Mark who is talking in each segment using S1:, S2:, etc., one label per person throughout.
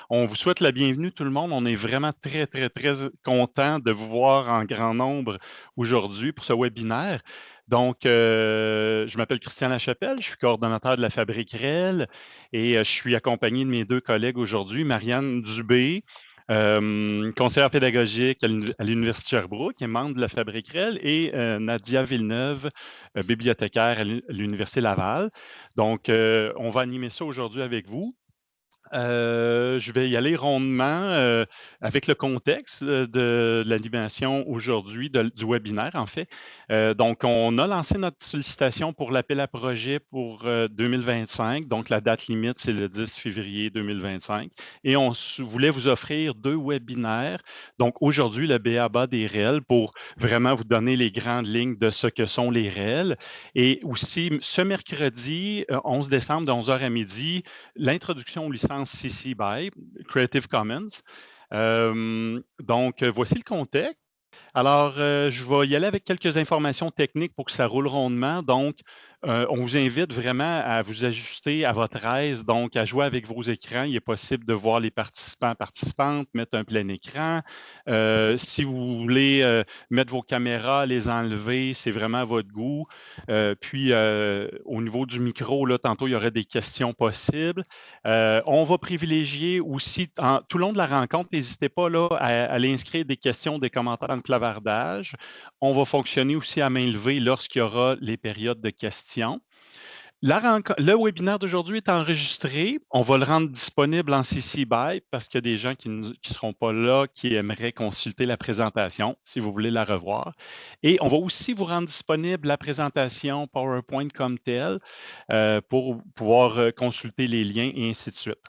S1: On vous souhaite la bienvenue, tout le monde. On est vraiment très, très, très content de vous voir en grand nombre aujourd'hui pour ce webinaire. Donc, je m'appelle Christian Lachapelle, je suis coordonnateur de la Fabrique REL et je suis accompagné de mes deux collègues aujourd'hui, Marianne Dubé, conseillère pédagogique à l'Université Sherbrooke et membre de la Fabrique REL, et Nadia Villeneuve, bibliothécaire à l'Université Laval. Donc, on va animer ça aujourd'hui avec vous. Je vais y aller rondement avec le contexte de l'animation aujourd'hui, du webinaire en fait. Donc, on a lancé notre sollicitation pour l'appel à projet pour 2025. Donc, la date limite, c'est le 10 février 2025. Et on voulait vous offrir 2 webinaires. Donc, aujourd'hui, le B.A.B.A. des REL pour vraiment vous donner les grandes lignes de ce que sont les REL. Et aussi, ce mercredi, 11 décembre, de 11h à midi, l'introduction aux licences CC BY, Creative Commons. Donc, voici le contexte. Alors, je vais y aller avec quelques informations techniques pour que ça roule rondement. Donc, on vous invite vraiment à vous ajuster à votre aise, donc à jouer avec vos écrans. Il est possible de voir les participants, participantes, mettre un plein écran. Si vous voulez mettre vos caméras, les enlever, c'est vraiment à votre goût. Puis, au niveau du micro, là, tantôt, il y aurait des questions possibles. On va privilégier aussi, tout le long de la rencontre, n'hésitez pas là, à aller inscrire des questions, des commentaires dans le clavardage. On va fonctionner aussi à main levée lorsqu'il y aura les périodes de questions. Le webinaire d'aujourd'hui est enregistré. On va le rendre disponible en CC BY parce qu'il y a des gens qui ne seront pas là, qui aimeraient consulter la présentation, si vous voulez la revoir. Et on va aussi vous rendre disponible la présentation PowerPoint comme telle pour pouvoir consulter les liens et ainsi de suite.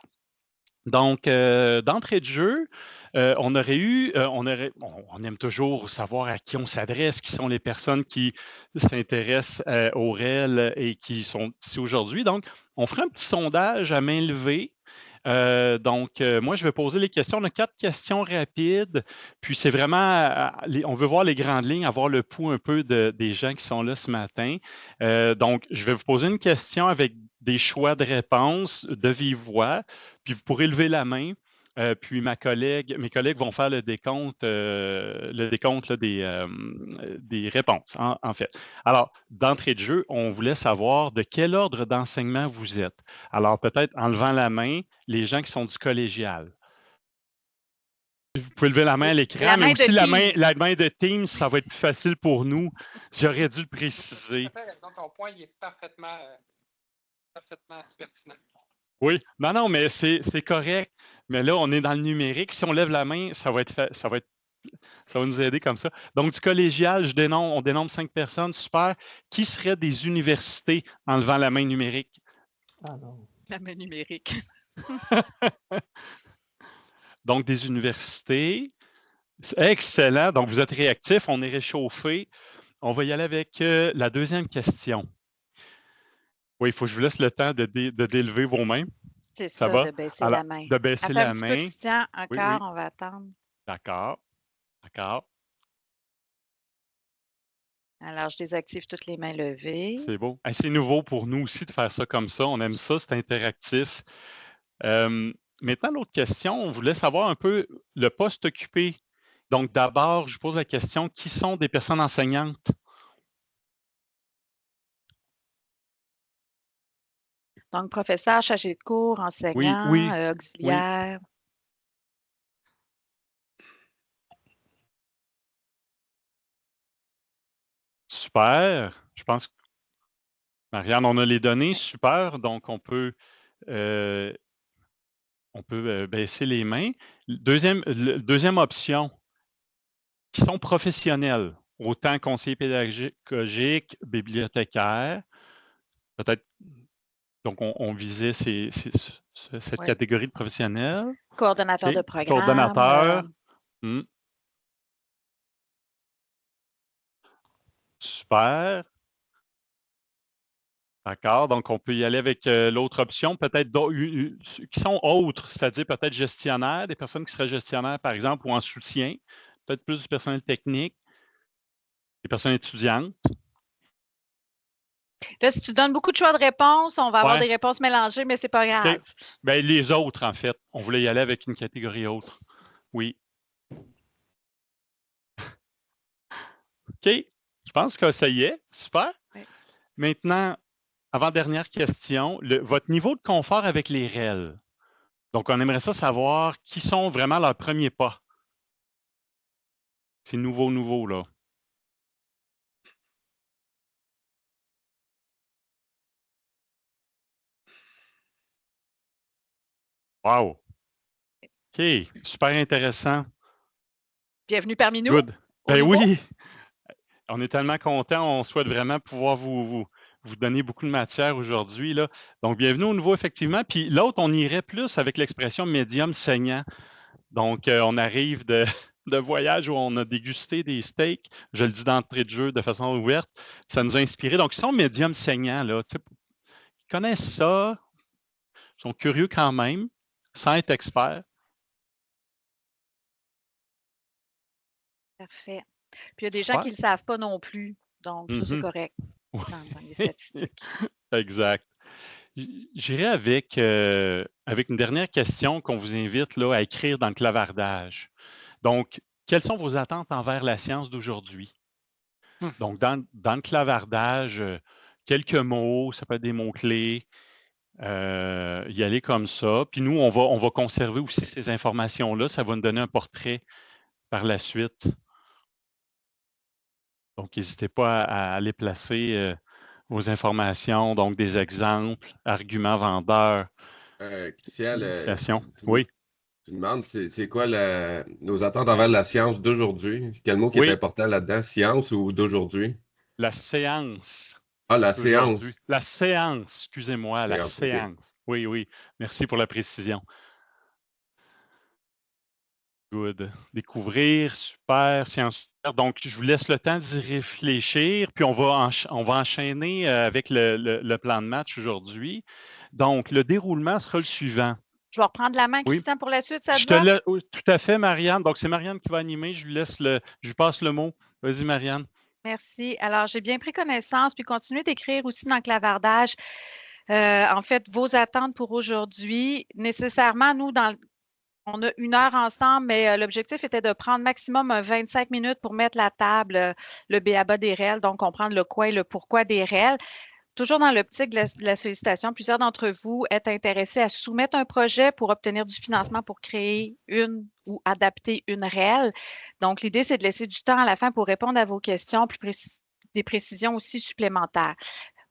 S1: Donc, d'entrée de jeu, on aime toujours savoir à qui on s'adresse, qui sont les personnes qui s'intéressent au REL et qui sont ici aujourd'hui. Donc, on fera un petit sondage à main levée. Moi, je vais poser les questions. On a 4 questions rapides. Puis, c'est vraiment, on veut voir les grandes lignes, avoir le pouls un peu des gens qui sont là ce matin. Donc, je vais vous poser une question avec des choix de réponses de vive voix. Puis, vous pourrez lever la main. Puis mes collègues vont faire le décompte là, des réponses, en fait. Alors, d'entrée de jeu, on voulait savoir de quel ordre d'enseignement vous êtes. Alors, peut-être en levant la main, les gens qui sont du collégial. Vous pouvez lever la main à l'écran, mais aussi la main de Teams, ça va être plus facile pour nous. J'aurais dû le préciser.
S2: Ton point, il est parfaitement pertinent.
S1: Oui, non, mais c'est correct. Mais là, on est dans le numérique. Si on lève la main, ça va nous aider comme ça. Donc, du collégial, on dénombre 5 personnes. Super. Qui seraient des universités en levant la main numérique?
S3: Ah non.
S4: La main numérique.
S1: Donc, des universités. Excellent. Donc, vous êtes réactifs. On est réchauffé. On va y aller avec la deuxième question. Oui, il faut que je vous laisse le temps de délever vos mains.
S4: C'est ça, de baisser la main.
S1: De baisser la main.
S4: Un petit peu, Christian, encore,
S1: oui.
S4: on va attendre.
S1: D'accord.
S4: Alors, je désactive toutes les mains levées.
S1: C'est beau. C'est nouveau pour nous aussi de faire ça comme ça. On aime ça, c'est interactif. Maintenant, l'autre question, on voulait savoir un peu le poste occupé. Donc, d'abord, je pose la question, qui sont des personnes enseignantes?
S4: Donc, professeur, chargé de cours, enseignant, auxiliaire.
S1: Oui. Super. Je pense que, Marianne, on a les données. Super. Donc, on peut baisser les mains. Deuxième option, qui sont professionnels, autant conseillers pédagogiques, bibliothécaires. Peut-être, donc on visait cette catégorie de professionnels.
S4: Coordonnateur de programme.
S1: Coordonnateur. Super. D'accord, donc on peut y aller avec l'autre option, peut-être qui sont autres, c'est-à-dire peut-être gestionnaires, des personnes qui seraient gestionnaires, par exemple, ou en soutien, peut-être plus du personnel technique, des personnes étudiantes.
S4: Là, si tu donnes beaucoup de choix de réponses, on va avoir
S1: Ouais.
S4: des réponses mélangées, mais c'est pas grave.
S1: OK. Ben, les autres, en fait. On voulait y aller avec une catégorie autre. Oui. OK. Je pense que ça y est. Super.
S4: Oui.
S1: Maintenant, avant-dernière question, votre niveau de confort avec les REL. Donc, on aimerait ça savoir qui sont vraiment leurs premiers pas. C'est nouveau, là. Wow. OK. Super intéressant.
S4: Bienvenue parmi nous.
S1: Good. Ben oui. On est tellement contents. On souhaite vraiment pouvoir vous donner beaucoup de matière aujourd'hui, là. Donc, bienvenue au nouveau, effectivement. Puis l'autre, on irait plus avec l'expression médium saignant. Donc, on arrive de voyage où on a dégusté des steaks. Je le dis d'entrée de jeu de façon ouverte. Ça nous a inspiré. Donc, ils sont médium saignants, là. Tu sais, ils connaissent ça. Ils sont curieux quand même, sans être experts.
S4: Parfait. Puis il y a des gens qui ne le savent pas non plus. Donc, ça, c'est correct dans les statistiques.
S1: Exact. J'irai avec une dernière question qu'on vous invite là, à écrire dans le clavardage. Donc, quelles sont vos attentes envers la science d'aujourd'hui? Donc, dans le clavardage, quelques mots, ça peut être des mots-clés, y aller comme ça. Puis nous, on va conserver aussi ces informations-là. Ça va nous donner un portrait par la suite. Donc, n'hésitez pas à aller placer vos informations, donc des exemples, arguments vendeurs, initiation. Oui.
S3: Tu demandes, c'est quoi nos attentes envers la science d'aujourd'hui? Quel mot qui est important là-dedans? Science ou d'aujourd'hui?
S1: La séance.
S3: Ah, la séance.
S1: La séance, excusez-moi, la séance.
S3: Okay.
S1: Oui. Merci pour la précision. Good. Découvrir, super, science. Donc, je vous laisse le temps d'y réfléchir, puis on va enchaîner avec le plan de match aujourd'hui. Donc, le déroulement sera le suivant.
S4: Je vais reprendre la main, Christian, pour la suite, ça te va?
S1: Oui, tout à fait, Marianne. Donc, c'est Marianne qui va animer. Je lui passe le mot. Vas-y, Marianne.
S4: Merci. Alors, j'ai bien pris connaissance, puis continuez d'écrire aussi dans le clavardage, en fait, vos attentes pour aujourd'hui. Nécessairement, nous, on a 1 heure ensemble, mais l'objectif était de prendre maximum 25 minutes pour mettre la table, le b.a.-ba des REL, donc comprendre le quoi et le pourquoi des REL. Toujours dans l'optique de la sollicitation, plusieurs d'entre vous êtes intéressés à soumettre un projet pour obtenir du financement pour créer une ou adapter une REL. Donc, l'idée, c'est de laisser du temps à la fin pour répondre à vos questions, puis des précisions aussi supplémentaires.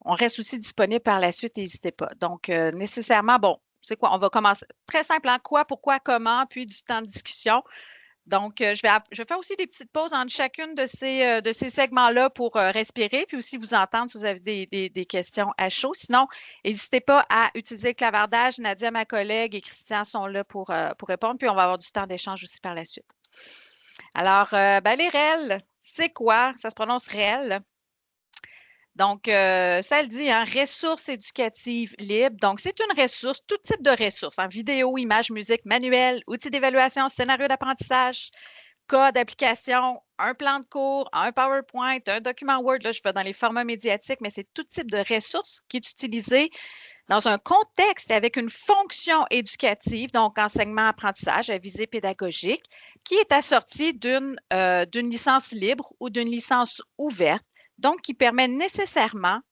S4: On reste aussi disponible par la suite, n'hésitez pas. Donc, nécessairement, bon, c'est quoi? On va commencer très simple, hein? Quoi, pourquoi, comment, puis du temps de discussion. Donc, je vais faire aussi des petites pauses entre chacune de ces segments-là pour respirer, puis aussi vous entendre si vous avez des questions à chaud. Sinon, n'hésitez pas à utiliser le clavardage. Nadia, ma collègue, et Christian sont là pour répondre, puis on va avoir du temps d'échange aussi par la suite. Alors, les REL, c'est quoi? Ça se prononce REL. Donc, ça le dit, hein, ressources éducatives libres. Donc, c'est une ressource, tout type de ressources, en vidéo, images, musique, manuel, outils d'évaluation, scénario d'apprentissage, cas d'application, un plan de cours, un PowerPoint, un document Word. Là, je vais dans les formats médiatiques, mais c'est tout type de ressources qui est utilisé dans un contexte avec une fonction éducative, donc enseignement-apprentissage à visée pédagogique, qui est assortie d'une licence libre ou d'une licence ouverte. Donc, qui permet nécessairement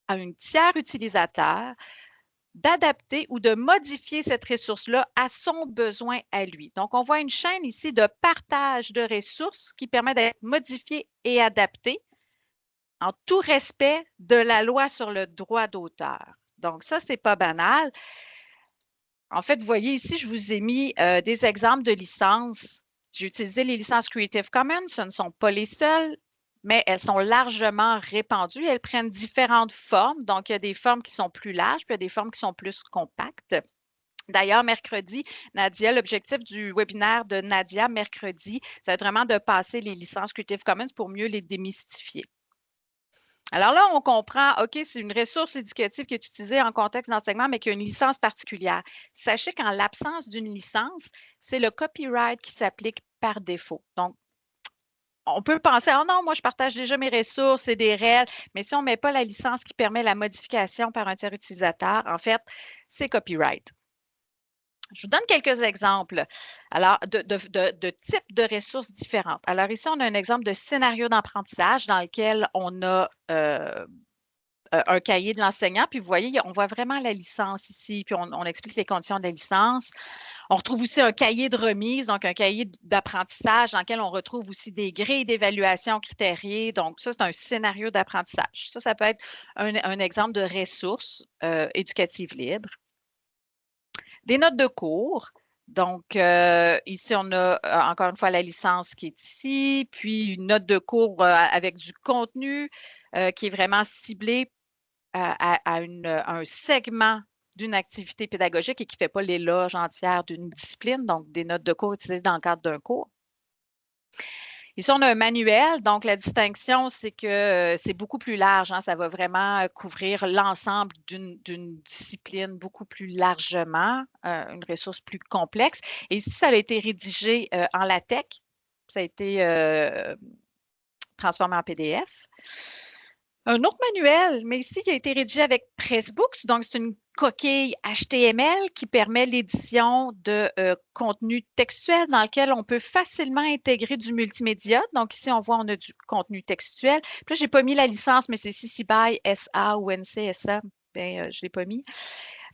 S4: à un tiers utilisateur d'adapter ou de modifier cette ressource-là à son besoin à lui. Donc, on voit une chaîne ici de partage de ressources qui permet d'être modifiée et adaptée en tout respect de la loi sur le droit d'auteur. Donc, ça, c'est pas banal. En fait, vous voyez ici, je vous ai mis des exemples de licences. J'ai utilisé les licences Creative Commons. Ce ne sont pas les seules, mais elles sont largement répandues. Elles prennent différentes formes. Donc, il y a des formes qui sont plus larges, puis il y a des formes qui sont plus compactes. D'ailleurs, mercredi, Nadia, l'objectif du webinaire de Nadia mercredi, ça va être vraiment de passer les licences Creative Commons pour mieux les démystifier. Alors là, on comprend, OK, c'est une ressource éducative qui est utilisée en contexte d'enseignement, mais qui a une licence particulière. Sachez qu'en l'absence d'une licence, c'est le copyright qui s'applique par défaut. Donc, on peut penser, oh non, moi, je partage déjà mes ressources, c'est des REL, mais si on ne met pas la licence qui permet la modification par un tiers utilisateur, en fait, c'est copyright. Je vous donne quelques exemples alors, de types de ressources différentes. Alors ici, on a un exemple de scénario d'apprentissage dans lequel on a un cahier de l'enseignant, puis vous voyez, on voit vraiment la licence ici, puis on explique les conditions de la licence. On retrouve aussi un cahier de remise, donc un cahier d'apprentissage dans lequel on retrouve aussi des grilles d'évaluation critériées. Donc, ça, c'est un scénario d'apprentissage. Ça peut être un exemple de ressources éducatives libres. Des notes de cours. Donc, ici, on a encore une fois la licence qui est ici, puis une note de cours avec du contenu qui est vraiment ciblé à un segment d'une activité pédagogique et qui ne fait pas l'éloge entière d'une discipline, donc des notes de cours utilisées dans le cadre d'un cours. Ici, on a un manuel, donc la distinction, c'est que c'est beaucoup plus large, hein, ça va vraiment couvrir l'ensemble d'une discipline beaucoup plus largement, une ressource plus complexe. Et ici, ça a été rédigé en LaTeX, ça a été transformé en PDF. Un autre manuel, mais ici, qui a été rédigé avec Pressbooks, donc c'est une coquille HTML qui permet l'édition de contenu textuel dans lequel on peut facilement intégrer du multimédia. Donc ici, on voit, on a du contenu textuel. Puis là, je n'ai pas mis la licence, mais c'est CC BY SA ou NCSA. Bien, je ne l'ai pas mis.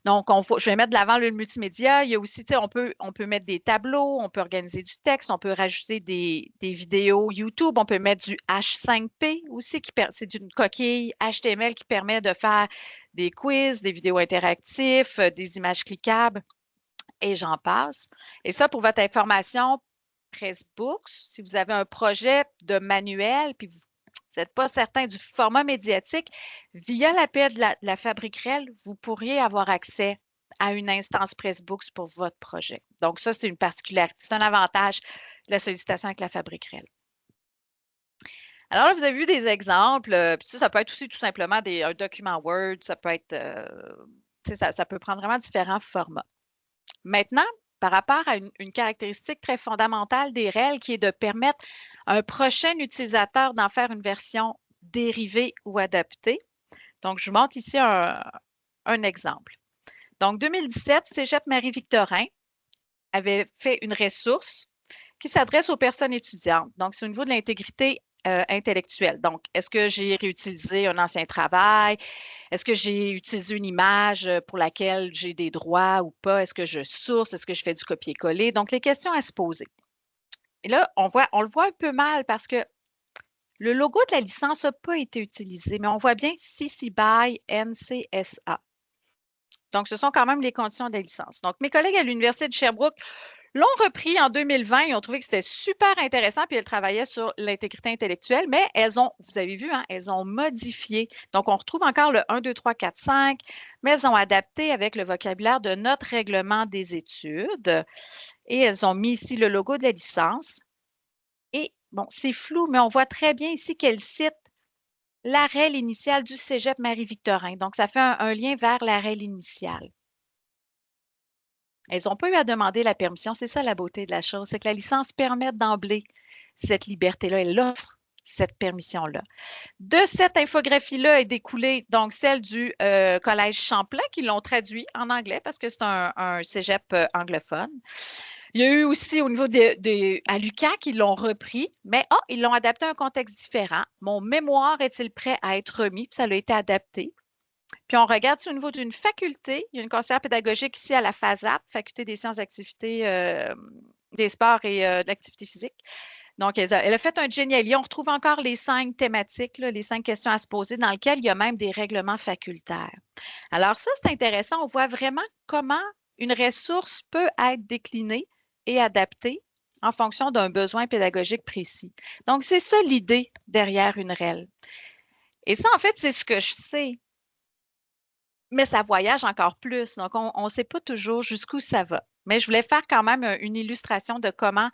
S4: Donc, je vais mettre de l'avant le multimédia. Il y a aussi, on peut mettre des tableaux, on peut organiser du texte, on peut rajouter des vidéos YouTube, on peut mettre du H5P aussi, c'est une coquille HTML qui permet de faire des quiz, des vidéos interactifs, des images cliquables, et j'en passe. Et ça, pour votre information, Pressbooks, si vous avez un projet de manuel, puis vous n'êtes pas certain du format médiatique, via l'appel de la Fabrique REL, vous pourriez avoir accès à une instance Pressbooks pour votre projet. Donc, ça, c'est une particularité, c'est un avantage de la sollicitation avec la Fabrique REL. Alors là, vous avez vu des exemples, puis ça peut être aussi tout simplement un document Word, ça peut être, ça peut prendre vraiment différents formats. Maintenant, par rapport à une caractéristique très fondamentale des REL qui est de permettre à un prochain utilisateur d'en faire une version dérivée ou adaptée. Donc, je vous montre ici un exemple. Donc, 2017, Cégep Marie-Victorin avait fait une ressource qui s'adresse aux personnes étudiantes. Donc, c'est au niveau de l'intégrité intellectuelle. Donc, est-ce que j'ai réutilisé un ancien travail? Est-ce que j'ai utilisé une image pour laquelle j'ai des droits ou pas? Est-ce que je source? Est-ce que je fais du copier-coller? Donc, les questions à se poser. Et là, on le voit un peu mal parce que le logo de la licence n'a pas été utilisé, mais on voit bien CC BY NCSA. Donc, ce sont quand même les conditions de la licence. Donc, mes collègues à l'Université de Sherbrooke l'ont repris en 2020. Ils ont trouvé que c'était super intéressant, puis elles travaillaient sur l'intégrité intellectuelle, mais vous avez vu, hein, elles ont modifié. Donc, on retrouve encore le 1, 2, 3, 4, 5, mais elles ont adapté avec le vocabulaire de notre règlement des études et elles ont mis ici le logo de la licence. Et bon, c'est flou, mais on voit très bien ici qu'elles citent la REL initiale du Cégep Marie-Victorin. Donc, ça fait un lien vers la REL initiale. Elles n'ont pas eu à demander la permission. C'est ça la beauté de la chose, c'est que la licence permet d'emblée cette liberté-là. Elle offre cette permission-là. De cette infographie-là est découlée donc celle du Collège Champlain qui l'ont traduit en anglais parce que c'est un cégep anglophone. Il y a eu aussi au niveau à l'UQAC, ils l'ont repris, mais ils l'ont adapté à un contexte différent. Mon mémoire est-il prêt à être remis? Puis ça a été adapté. Puis on regarde au niveau d'une faculté, il y a une conseillère pédagogique ici à la FASAP, Faculté des sciences d'activité, des sports et de l'activité physique. Donc, elle a fait un Geniali. On retrouve encore les 5 thématiques, les 5 questions à se poser, dans lesquelles il y a même des règlements facultaires. Alors ça, c'est intéressant. On voit vraiment comment une ressource peut être déclinée et adaptée en fonction d'un besoin pédagogique précis. Donc, c'est ça l'idée derrière une REL. Et ça, en fait, c'est ce que je sais. Mais ça voyage encore plus. Donc, on ne sait pas toujours jusqu'où ça va. Mais je voulais faire quand même une illustration de comment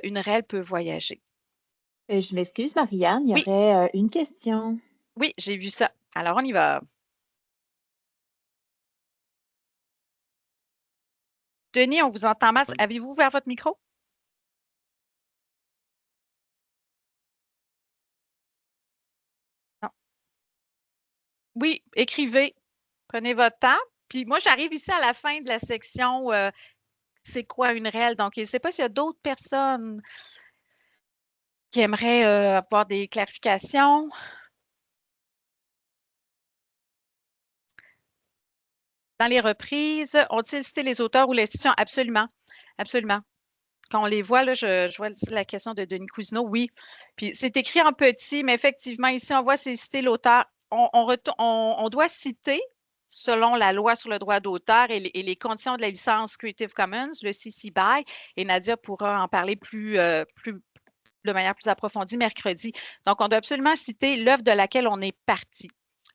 S4: une REL peut voyager.
S5: Je m'excuse, Marianne, il y aurait une question.
S4: Oui, j'ai vu ça. Alors, on y va. Denis, on vous entend mal. Avez-vous ouvert votre micro? Oui, écrivez. Prenez votre temps. Puis moi, j'arrive ici à la fin de la section c'est quoi une REL? Donc, je ne sais pas s'il y a d'autres personnes qui aimeraient avoir des clarifications. Dans les reprises, ont-ils cité les auteurs ou l'institution? Absolument. Absolument. Quand on les voit, là, je vois la question de Denis Cousineau, oui. Puis c'est écrit en petit, mais effectivement, ici, on voit c'est citer l'auteur. On doit citer, selon la loi sur le droit d'auteur et les conditions de la licence Creative Commons, le CC BY, et Nadia pourra en parler de manière plus approfondie mercredi. Donc, on doit absolument citer l'œuvre de laquelle on est parti.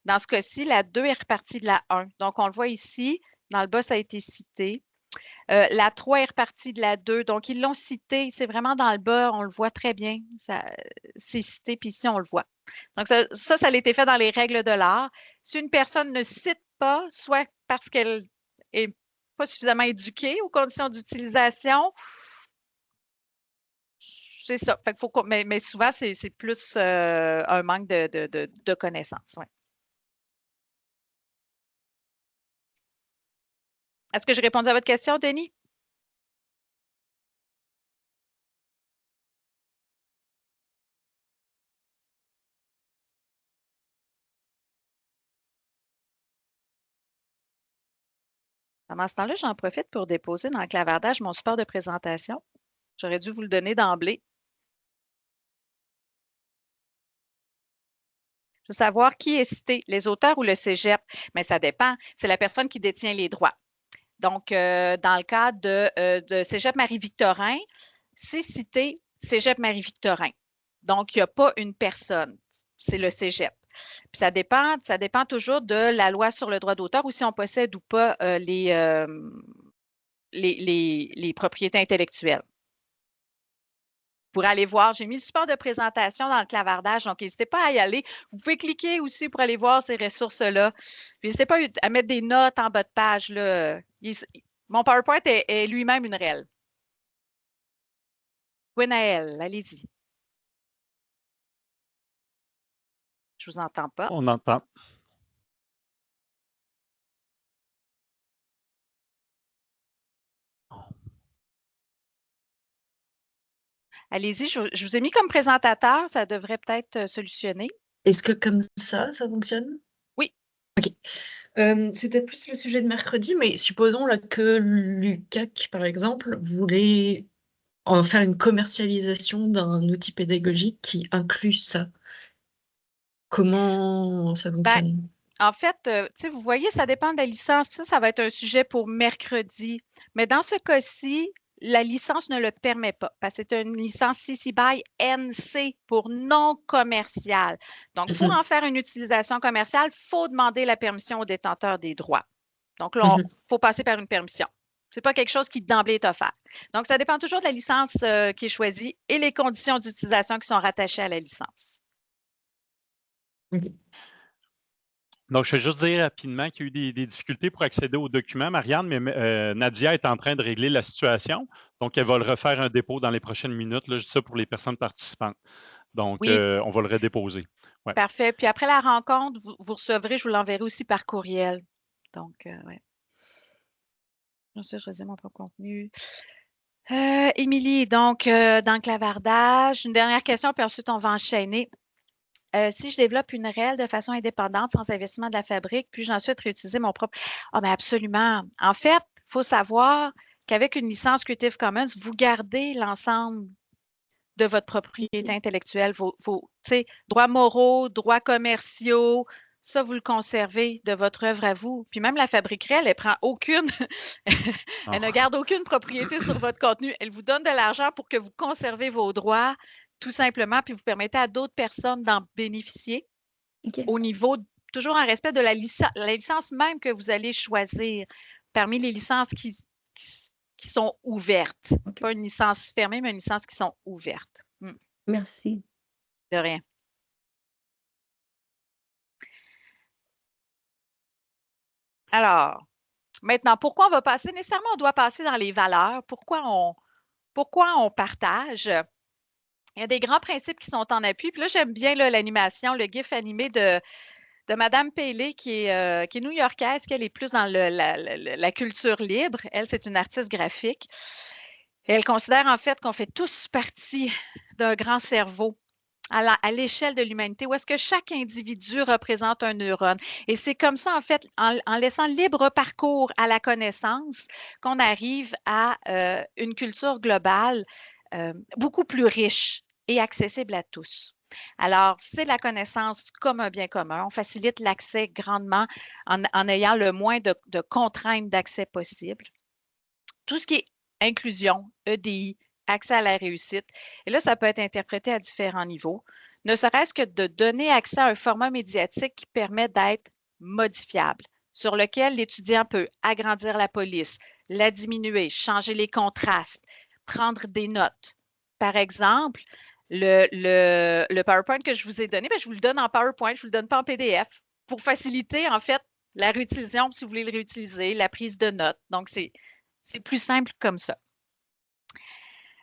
S4: Dans ce cas-ci, la 2 est repartie de la 1. Donc, on le voit ici, dans le bas, ça a été cité. La 3 est repartie de la 2. Donc, ils l'ont cité. C'est vraiment dans le bas, on le voit très bien. C'est cité, puis ici, on le voit. Donc, ça a été fait dans les règles de l'art. Si une personne ne cite pas, soit parce qu'elle n'est pas suffisamment éduquée aux conditions d'utilisation, c'est ça. Fait que mais souvent, c'est plus un manque de connaissances. Ouais. Est-ce que j'ai répondu à votre question, Denis? Pendant ce temps-là, j'en profite pour déposer dans le clavardage mon support de présentation. J'aurais dû vous le donner d'emblée. Je veux savoir qui est cité, les auteurs ou le cégep. Mais ça dépend. C'est la personne qui détient les droits. Donc, dans le cas de Cégep Marie-Victorin, c'est cité Cégep Marie-Victorin. Donc, il n'y a pas une personne. C'est le cégep. Puis ça dépend toujours de la loi sur le droit d'auteur ou si on possède ou pas les propriétés intellectuelles. Pour aller voir, j'ai mis le support de présentation dans le clavardage, donc n'hésitez pas à y aller. Vous pouvez cliquer aussi pour aller voir ces ressources-là. N'hésitez pas à mettre des notes en bas de page. Là. Mon PowerPoint est lui-même une REL. Gwenaëlle, allez-y. Je ne vous entends pas.
S1: On entend.
S4: Allez-y, je vous ai mis comme présentateur, ça devrait peut-être solutionner.
S6: Est-ce que comme ça fonctionne?
S4: Oui.
S6: OK. C'était plus le sujet de mercredi, mais supposons là que l'UCAC, par exemple, voulait en faire une commercialisation d'un outil pédagogique qui inclut ça. Comment ça fonctionne?
S4: En fait, vous voyez, ça dépend de la licence. Ça va être un sujet pour mercredi. Mais dans ce cas-ci, la licence ne le permet pas parce que c'est une licence CC BY NC pour non commercial. Donc, pour en faire une utilisation commerciale, il faut demander la permission au détenteur des droits. Donc, là, il faut passer par une permission. Ce n'est pas quelque chose qui d'emblée est offert. Donc, ça dépend toujours de la licence qui est choisie et les conditions d'utilisation qui sont rattachées à la licence.
S1: Donc, je vais juste dire rapidement qu'il y a eu des difficultés pour accéder aux documents, Marianne, mais Nadia est en train de régler la situation. Donc, elle va le refaire un dépôt dans les prochaines minutes. Là, juste ça pour les personnes participantes. Donc, oui. On va le redéposer. Ouais.
S4: Parfait. Puis après la rencontre, vous recevrez, je vous l'enverrai aussi par courriel. Donc, oui. Je relisais mon propre contenu. Émilie, donc, dans le clavardage, une dernière question, puis ensuite, on va enchaîner. Si je développe une REL de façon indépendante, sans investissement de la fabrique, puis je vais ensuite réutiliser mon propre... Ah, bien absolument. En fait, il faut savoir qu'avec une licence Creative Commons, vous gardez l'ensemble de votre propriété intellectuelle, vos droits moraux, droits commerciaux, ça, vous le conservez de votre œuvre à vous. Puis même la fabrique REL, elle prend aucune... elle ne garde aucune propriété sur votre contenu. Elle vous donne de l'argent pour que vous conservez vos droits, tout simplement, puis vous permettez à d'autres personnes d'en bénéficier au niveau, toujours en respect de la licence même que vous allez choisir parmi les licences qui sont ouvertes. Pas une licence fermée, mais une licence qui sont ouvertes.
S7: Merci.
S4: De rien. Alors, maintenant, pourquoi on va passer? Nécessairement, on doit passer dans les valeurs. Pourquoi on partage? Il y a des grands principes qui sont en appui. Puis là, j'aime bien l'animation, le GIF animé de de Mme Paley, qui est new-yorkaise, qu'elle est plus dans la culture libre. Elle, c'est une artiste graphique. Et elle considère en fait qu'on fait tous partie d'un grand cerveau à l'échelle de l'humanité, où est-ce que chaque individu représente un neurone. Et c'est comme ça, en fait, en laissant libre parcours à la connaissance, qu'on arrive à une culture globale beaucoup plus riche et accessible à tous. Alors, c'est la connaissance comme un bien commun. On facilite l'accès grandement en ayant le moins de contraintes d'accès possible. Tout ce qui est inclusion, EDI, accès à la réussite. Et là, ça peut être interprété à différents niveaux, ne serait-ce que de donner accès à un format médiatique qui permet d'être modifiable, sur lequel l'étudiant peut agrandir la police, la diminuer, changer les contrastes, prendre des notes. Par exemple, le PowerPoint que je vous ai donné, je vous le donne en PowerPoint, je ne vous le donne pas en PDF, pour faciliter, en fait, la réutilisation, si vous voulez le réutiliser, la prise de notes. Donc, c'est plus simple comme ça.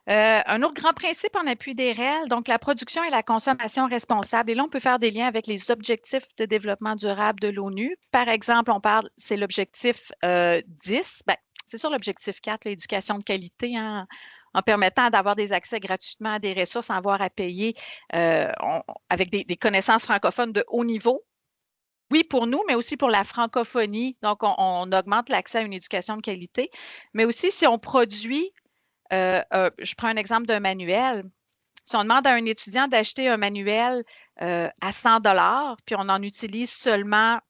S4: Un autre grand principe en appui des REL, donc la production et la consommation responsable. Et là, on peut faire des liens avec les objectifs de développement durable de l'ONU. Par exemple, c'est l'objectif 10. C'est sur l'objectif 4, l'éducation de qualité, hein, en permettant d'avoir des accès gratuitement à des ressources sans avoir à payer avec des connaissances francophones de haut niveau. Oui, pour nous, mais aussi pour la francophonie. Donc, on augmente l'accès à une éducation de qualité. Mais aussi, si on produit, je prends un exemple d'un manuel. Si on demande à un étudiant d'acheter un manuel à 100 $, puis on en utilise seulement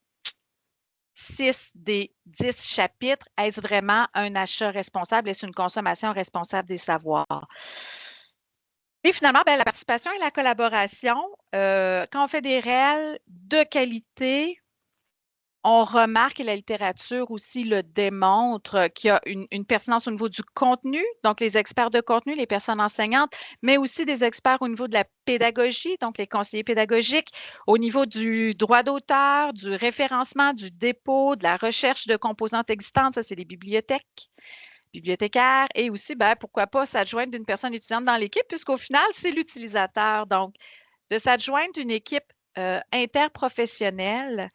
S4: 6 des 10 chapitres, est-ce vraiment un achat responsable? Est-ce une consommation responsable des savoirs? Et finalement, la participation et la collaboration, quand on fait des REL de qualité, on remarque, et la littérature aussi le démontre, qu'il y a une pertinence au niveau du contenu, donc les experts de contenu, les personnes enseignantes, mais aussi des experts au niveau de la pédagogie, donc les conseillers pédagogiques, au niveau du droit d'auteur, du référencement, du dépôt, de la recherche de composantes existantes, ça c'est les bibliothécaires, et aussi, pourquoi pas s'adjoindre d'une personne étudiante dans l'équipe, puisqu'au final, c'est l'utilisateur. Donc, de s'adjoindre d'une équipe interprofessionnelle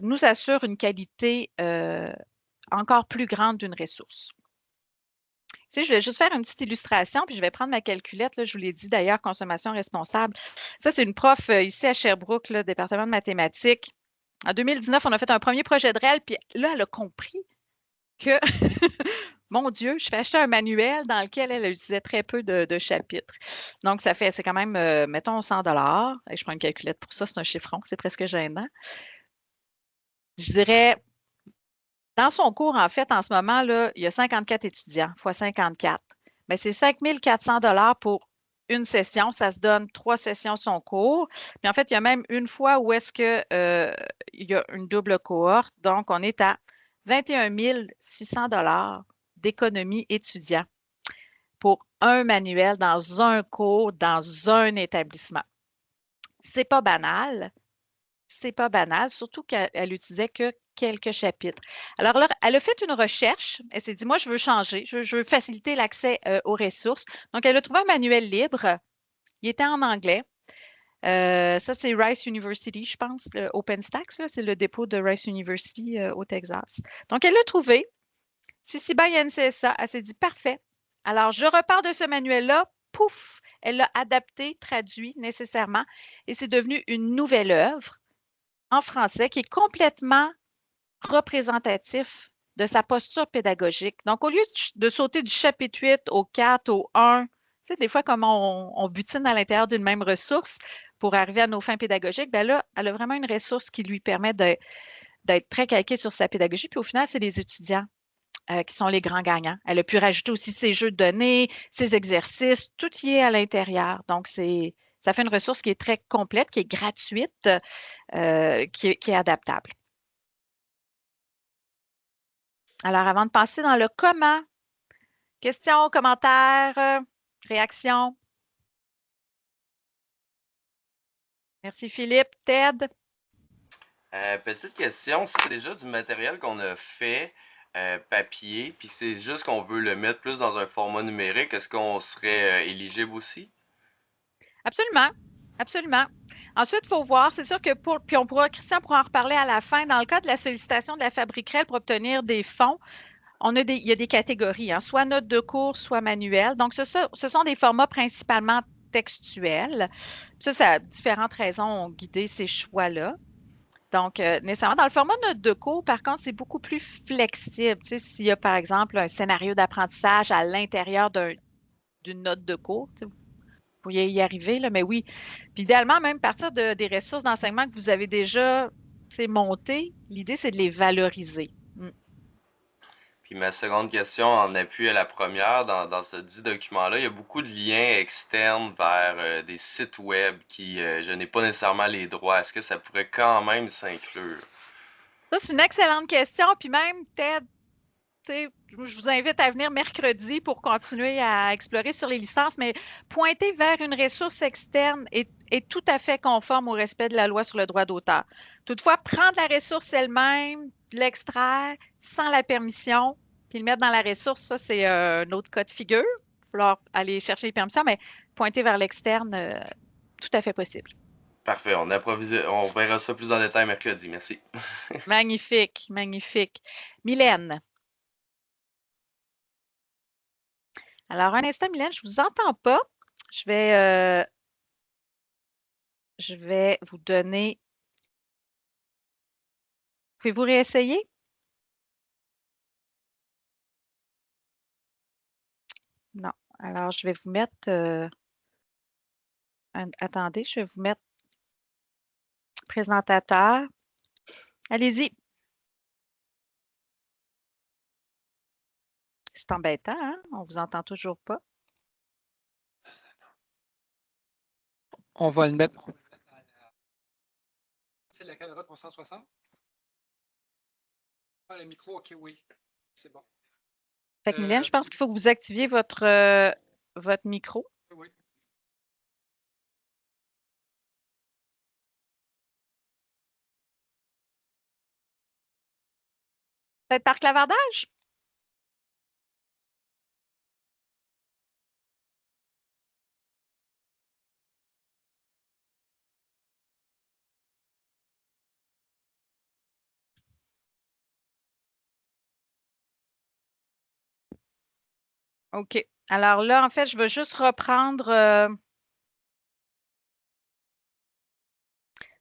S4: nous assure une qualité encore plus grande d'une ressource. Je vais juste faire une petite illustration, puis je vais prendre ma calculette. Là, je vous l'ai dit d'ailleurs, consommation responsable. Ça, c'est une prof ici à Sherbrooke, là, département de mathématiques. En 2019, on a fait un premier projet de REL, puis là, elle a compris que, mon Dieu, je fais acheter un manuel dans lequel elle utilisait très peu de chapitres. Donc, c'est quand même, mettons, 100 $. Et je prends une calculette pour ça, c'est un chiffron, c'est presque gênant. Je dirais, dans son cours, en fait, en ce moment, là, il y a 54 étudiants, fois 54. Mais c'est 5 400 $ pour une session. Ça se donne 3 sessions son cours. Puis en fait, il y a même une fois où est-ce qu'il y a une double cohorte. Donc, on est à 21 600 $ d'économie étudiant pour un manuel dans un cours, dans un établissement. C'est pas banal. C'est pas banal, surtout qu'elle utilisait que quelques chapitres. Alors là, elle a fait une recherche. Elle s'est dit, moi, je veux changer. Je veux faciliter l'accès aux ressources. Donc, elle a trouvé un manuel libre. Il était en anglais. Ça, c'est Rice University, je pense. OpenStax, c'est le dépôt de Rice University au Texas. Donc, elle l'a trouvé. CCBY NCSA, elle s'est dit, parfait. Alors, je repars de ce manuel-là. Pouf! Elle l'a adapté, traduit nécessairement. Et c'est devenu une nouvelle œuvre en français qui est complètement représentatif de sa posture pédagogique. Donc, au lieu de sauter du chapitre 8 au 4, au 1, tu sais, des fois, comme on butine à l'intérieur d'une même ressource pour arriver à nos fins pédagogiques, là, elle a vraiment une ressource qui lui permet d'être très calquée sur sa pédagogie. Puis au final, c'est les étudiants qui sont les grands gagnants. Elle a pu rajouter aussi ses jeux de données, ses exercices, tout y est à l'intérieur. Donc, ça fait une ressource qui est très complète, qui est gratuite, qui est adaptable. Alors, avant de passer dans le comment, questions, commentaires, réactions? Merci Philippe. Ted?
S7: Petite question, c'est déjà du matériel qu'on a fait papier, puis c'est juste qu'on veut le mettre plus dans un format numérique, est-ce qu'on serait éligible aussi?
S4: Absolument. Absolument. Ensuite, il faut voir, c'est sûr que puis Christian pourra en reparler à la fin, dans le cas de la sollicitation de la Fabriquerel pour obtenir des fonds, il y a des catégories, hein, soit notes de cours, soit manuel. Donc, ce sont des formats principalement textuels. Ça, différentes raisons ont guidé ces choix-là. Donc, nécessairement, dans le format note de cours, par contre, c'est beaucoup plus flexible. Tu sais, s'il y a, par exemple, un scénario d'apprentissage à l'intérieur d'une note de cours, vous pourriez y arriver, là, mais oui. Puis idéalement, même partir des ressources d'enseignement que vous avez déjà montées, l'idée, c'est de les valoriser.
S7: Puis ma seconde question, en appui à la première, dans ce dit document-là, il y a beaucoup de liens externes vers des sites web qui, je n'ai pas nécessairement les droits. Est-ce que ça pourrait quand même s'inclure?
S4: Ça, c'est une excellente question. Puis même, Ted, je vous invite à venir mercredi pour continuer à explorer sur les licences, mais pointer vers une ressource externe est tout à fait conforme au respect de la loi sur le droit d'auteur. Toutefois, prendre la ressource elle-même, l'extraire sans la permission, puis le mettre dans la ressource, ça, c'est un autre cas de figure. Il va falloir aller chercher les permissions, mais pointer vers l'externe, tout à fait possible.
S7: Parfait, on verra ça plus en détail mercredi. Merci.
S4: Magnifique, magnifique. Mylène. Alors, un instant, Mylène, je ne vous entends pas. Je vais vous donner. Pouvez-vous réessayer? Non. Alors, je vais vous mettre. Attendez, je vais vous mettre présentateur. Allez-y. C'est embêtant, hein? On ne vous entend toujours pas.
S2: On va le mettre. C'est la caméra 360? Ah, le micro, OK, oui. C'est bon.
S4: Fait que Mylène, je pense qu'il faut que vous activiez votre micro.
S2: Oui.
S4: Peut-être par clavardage? OK. Alors là, en fait, je veux juste reprendre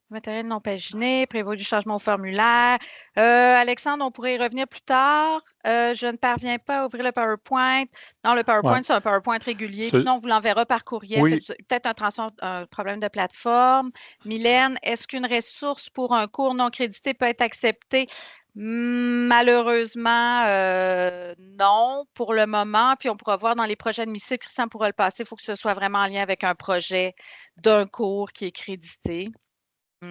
S4: matériel non paginé, prévoit du changement au formulaire. Alexandre, on pourrait y revenir plus tard. Je ne parviens pas à ouvrir le PowerPoint. Non, le PowerPoint, c'est un PowerPoint régulier. Sinon, on vous l'enverra par courriel.
S1: Oui.
S4: Peut-être un problème de plateforme. Mylène, est-ce qu'une ressource pour un cours non crédité peut être acceptée? Malheureusement, non, pour le moment. Puis on pourra voir dans les prochaines missives, Christian pourra le passer. Il faut que ce soit vraiment en lien avec un projet d'un cours qui est crédité. Puis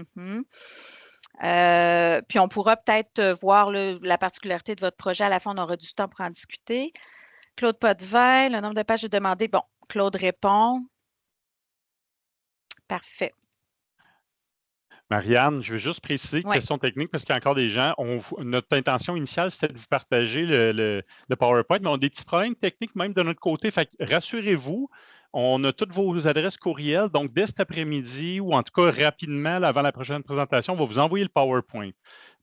S4: on pourra peut-être voir la particularité de votre projet. À la fin, on aura du temps pour en discuter. Claude Potvin, le nombre de pages est demandé. Bon, Claude répond. Parfait.
S1: Marianne, je veux juste préciser, question technique, parce qu'il y a encore des gens. Notre intention initiale, c'était de vous partager le PowerPoint, mais on a des petits problèmes techniques même de notre côté. Fait que rassurez-vous, on a toutes vos adresses courriels. Donc, dès cet après-midi, ou en tout cas rapidement, avant la prochaine présentation, on va vous envoyer le PowerPoint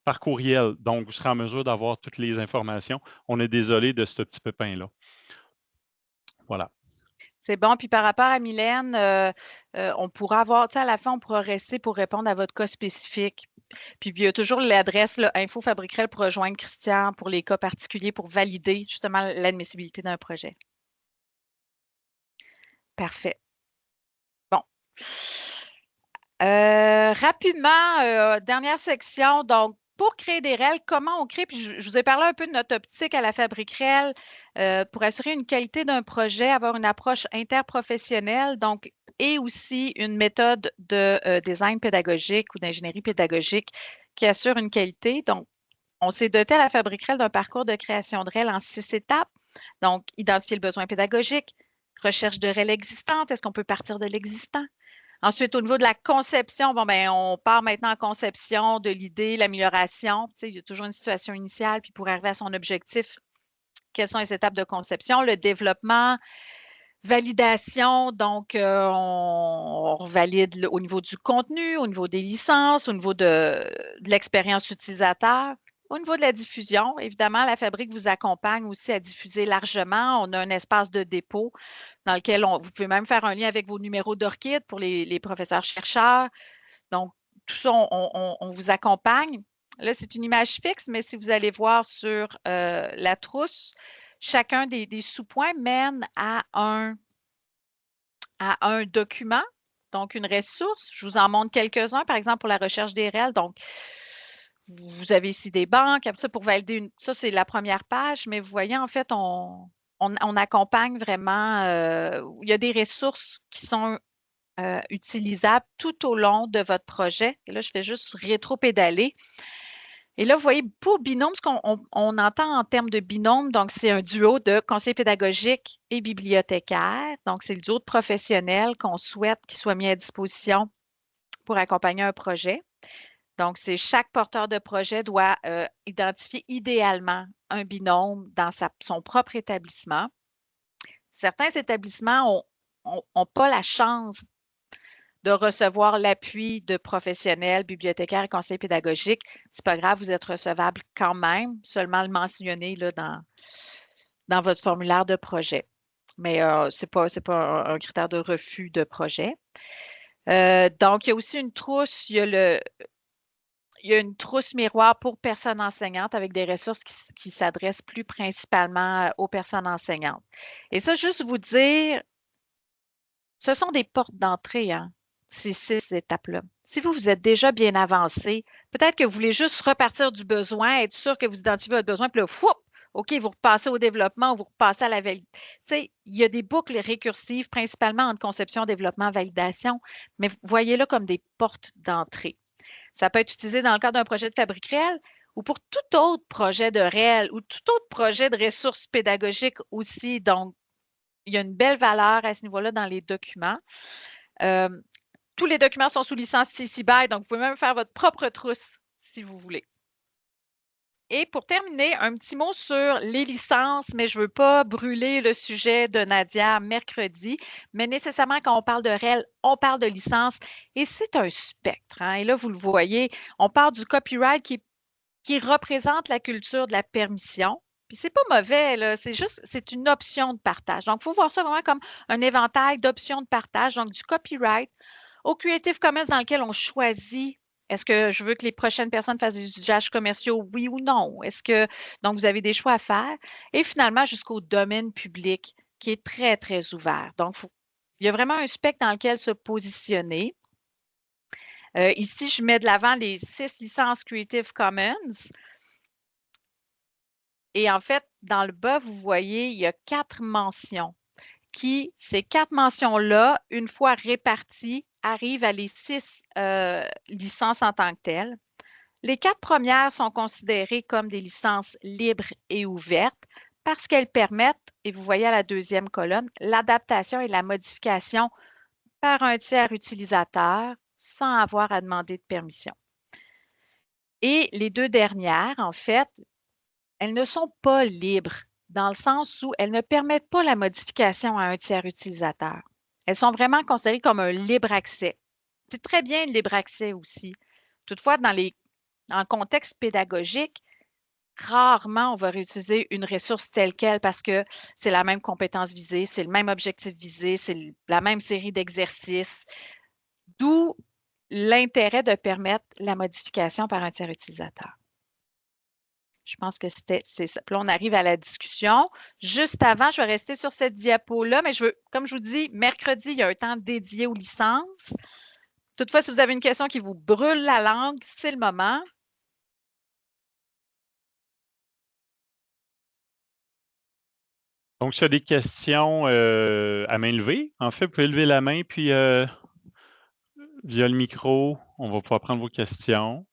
S1: par courriel. Donc, vous serez en mesure d'avoir toutes les informations. On est désolé de ce petit pépin-là. Voilà.
S4: C'est bon. Puis par rapport à Mylène, on pourra avoir, tu sais, à la fin, on pourra rester pour répondre à votre cas spécifique. Puis il y a toujours l'adresse Info Fabriquerel pour rejoindre Christian pour les cas particuliers pour valider justement l'admissibilité d'un projet. Parfait. Bon. Rapidement, dernière section. Donc, pour créer des REL, comment on crée? Puis je vous ai parlé un peu de notre optique à la Fabriquerel pour assurer une qualité d'un projet, avoir une approche interprofessionnelle, donc, et aussi une méthode de design pédagogique ou d'ingénierie pédagogique qui assure une qualité. Donc, on s'est doté à la Fabriquerel d'un parcours de création de REL en 6 étapes. Donc, identifier le besoin pédagogique, recherche de REL existantes. Est-ce qu'on peut partir de l'existant? Ensuite, au niveau de la conception, on part maintenant en conception de l'idée, l'amélioration. Tu sais, il y a toujours une situation initiale, puis pour arriver à son objectif, quelles sont les étapes de conception, le développement, Validation, donc on revalide au niveau du contenu, au niveau des licences, au niveau de l'expérience utilisateur. Au niveau de la diffusion, évidemment, la Fabrique vous accompagne aussi à diffuser largement. On a un espace de dépôt dans lequel vous pouvez même faire un lien avec vos numéros d'ORCID pour les professeurs-chercheurs. Donc, tout ça, on vous accompagne. Là, c'est une image fixe, mais si vous allez voir sur la trousse, chacun des sous-points mène à un document, donc une ressource. Je vous en montre quelques-uns, par exemple, pour la recherche des REL. Donc, vous avez ici des banques, ça pour valider ça, c'est la première page, mais vous voyez, en fait, on accompagne vraiment, il y a des ressources qui sont utilisables tout au long de votre projet. Et là, je fais juste rétro-pédaler. Et là, vous voyez, pour binôme, ce qu'on entend en termes de binôme, donc c'est un duo de conseiller pédagogique et bibliothécaire. Donc, c'est le duo de professionnels qu'on souhaite qu'il soit mis à disposition pour accompagner un projet. Donc, c'est chaque porteur de projet doit identifier idéalement un binôme dans son propre établissement. Certains établissements n'ont pas la chance de recevoir l'appui de professionnels, bibliothécaires et conseillers pédagogiques. C'est pas grave, vous êtes recevable quand même, seulement le mentionner là, dans votre formulaire de projet. Mais ce n'est pas un critère de refus de projet. Donc, il y a aussi une trousse, il y a une trousse miroir pour personnes enseignantes avec des ressources qui s'adressent plus principalement aux personnes enseignantes. Et ça, juste vous dire, ce sont des portes d'entrée, hein, ces 6 étapes-là. Si vous êtes déjà bien avancé, peut-être que vous voulez juste repartir du besoin, être sûr que vous identifiez votre besoin, puis là, foup, OK, vous repassez au développement ou vous repassez à la validation. Tu sais, il y a des boucles récursives, principalement entre conception, développement, validation, mais voyez-le comme des portes d'entrée. Ça peut être utilisé dans le cadre d'un projet de Fabrique réelle ou pour tout autre projet de réel ou tout autre projet de ressources pédagogiques aussi. Donc, il y a une belle valeur à ce niveau-là dans les documents. Tous les documents sont sous licence CC BY, donc vous pouvez même faire votre propre trousse si vous voulez. Et pour terminer, un petit mot sur les licences, mais je ne veux pas brûler le sujet de Nadia mercredi, mais nécessairement quand on parle de REL, on parle de licence et c'est un spectre. Hein? Et là, vous le voyez, on parle du copyright qui représente la culture de la permission. Puis c'est pas mauvais, là, c'est une option de partage. Donc, il faut voir ça vraiment comme un éventail d'options de partage, donc du copyright au Creative Commons dans lequel on choisit est-ce que je veux que les prochaines personnes fassent des usages commerciaux, oui ou non? Donc, vous avez des choix à faire. Et finalement, jusqu'au domaine public qui est très, très ouvert. Donc, il y a vraiment un spectre dans lequel se positionner. Ici, je mets de l'avant les 6 licences Creative Commons. Et en fait, dans le bas, vous voyez, il y a 4 mentions ces 4 mentions-là, une fois réparties, arrivent à les 6 licences en tant que telles. Les 4 premières sont considérées comme des licences libres et ouvertes parce qu'elles permettent, et vous voyez à la deuxième colonne, l'adaptation et la modification par un tiers utilisateur sans avoir à demander de permission. Et les 2 dernières, en fait, elles ne sont pas libres dans le sens où elles ne permettent pas la modification à un tiers utilisateur. Elles sont vraiment considérées comme un libre accès. C'est très bien le libre accès aussi. Toutefois, en contexte pédagogique, rarement on va réutiliser une ressource telle quelle parce que c'est la même compétence visée, c'est le même objectif visé, c'est la même série d'exercices, d'où l'intérêt de permettre la modification par un tiers utilisateur. Je pense que c'est ça. Puis là, on arrive à la discussion. Juste avant, je vais rester sur cette diapo-là, mais comme je vous dis, mercredi, il y a un temps dédié aux licences. Toutefois, si vous avez une question qui vous brûle la langue, c'est le moment.
S1: Donc, s'il y a des questions à main levée, en fait, vous pouvez lever la main, puis via le micro, on va pouvoir prendre vos questions.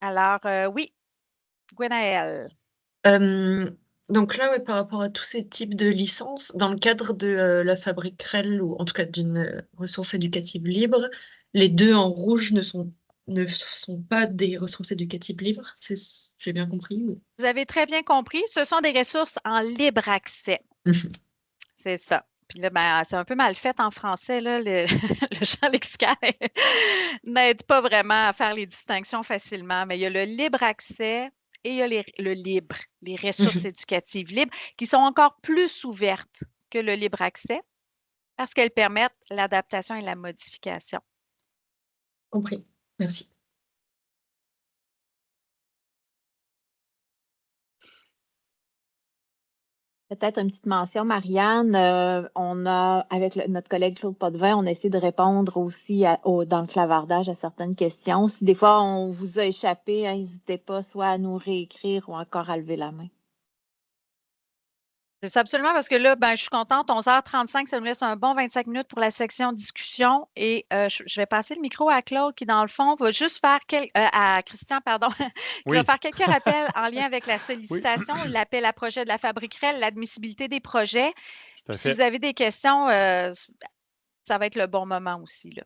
S4: Alors, oui, Gwenaëlle.
S6: Donc là, par rapport à tous ces types de licences, dans le cadre de la Fabrique REL, ou en tout cas d'une ressource éducative libre, les 2 en rouge ne sont ne sont pas des ressources éducatives libres, j'ai bien compris?
S4: Vous avez très bien compris, ce sont des ressources en libre accès. C'est ça. Puis là, ben, c'est un peu mal fait en français, là, le champ lexical n'aide pas vraiment à faire les distinctions facilement, mais il y a le libre accès et il y a le libre, les ressources éducatives libres, qui sont encore plus ouvertes que le libre accès parce qu'elles permettent l'adaptation et la modification.
S6: Compris. Merci.
S5: Peut-être une petite mention, Marianne. On a, avec notre collègue Claude Potvin, on a essayé de répondre aussi dans le clavardage à certaines questions. Si des fois on vous a échappé, n'hésitez pas soit à nous réécrire ou encore à lever la main.
S4: C'est ça, absolument, parce que là, ben, je suis contente. 11h35, ça nous laisse un bon 25 minutes pour la section discussion. Et je vais passer le micro à Claude qui, dans le fond, va juste faire à Christian, pardon, qui va faire quelques rappels en lien avec la sollicitation, l'appel à projet de la Fabriquerelle, l'admissibilité des projets. Si vous avez des questions, ça va être le bon moment aussi, là.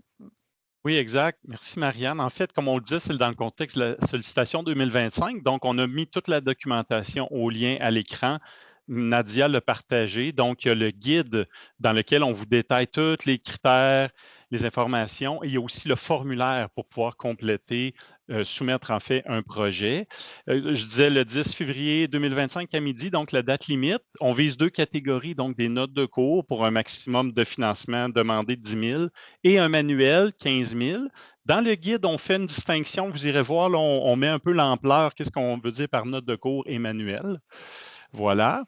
S1: Oui, exact. Merci, Marianne. En fait, comme on le dit, c'est dans le contexte de la sollicitation 2025. Donc, on a mis toute la documentation au lien à l'écran. Nadia l'a partagé. Donc, il y a le guide dans lequel on vous détaille tous les critères, les informations. Et il y a aussi le formulaire pour pouvoir compléter, soumettre en fait un projet. Je disais le 10 février 2025 à midi, donc la date limite. On vise 2 catégories, donc des notes de cours pour un maximum de financement demandé de 10 000 et un manuel 15 000. Dans le guide, on fait une distinction. Vous irez voir, là, on met un peu l'ampleur. Qu'est-ce qu'on veut dire par note de cours et manuel? Voilà.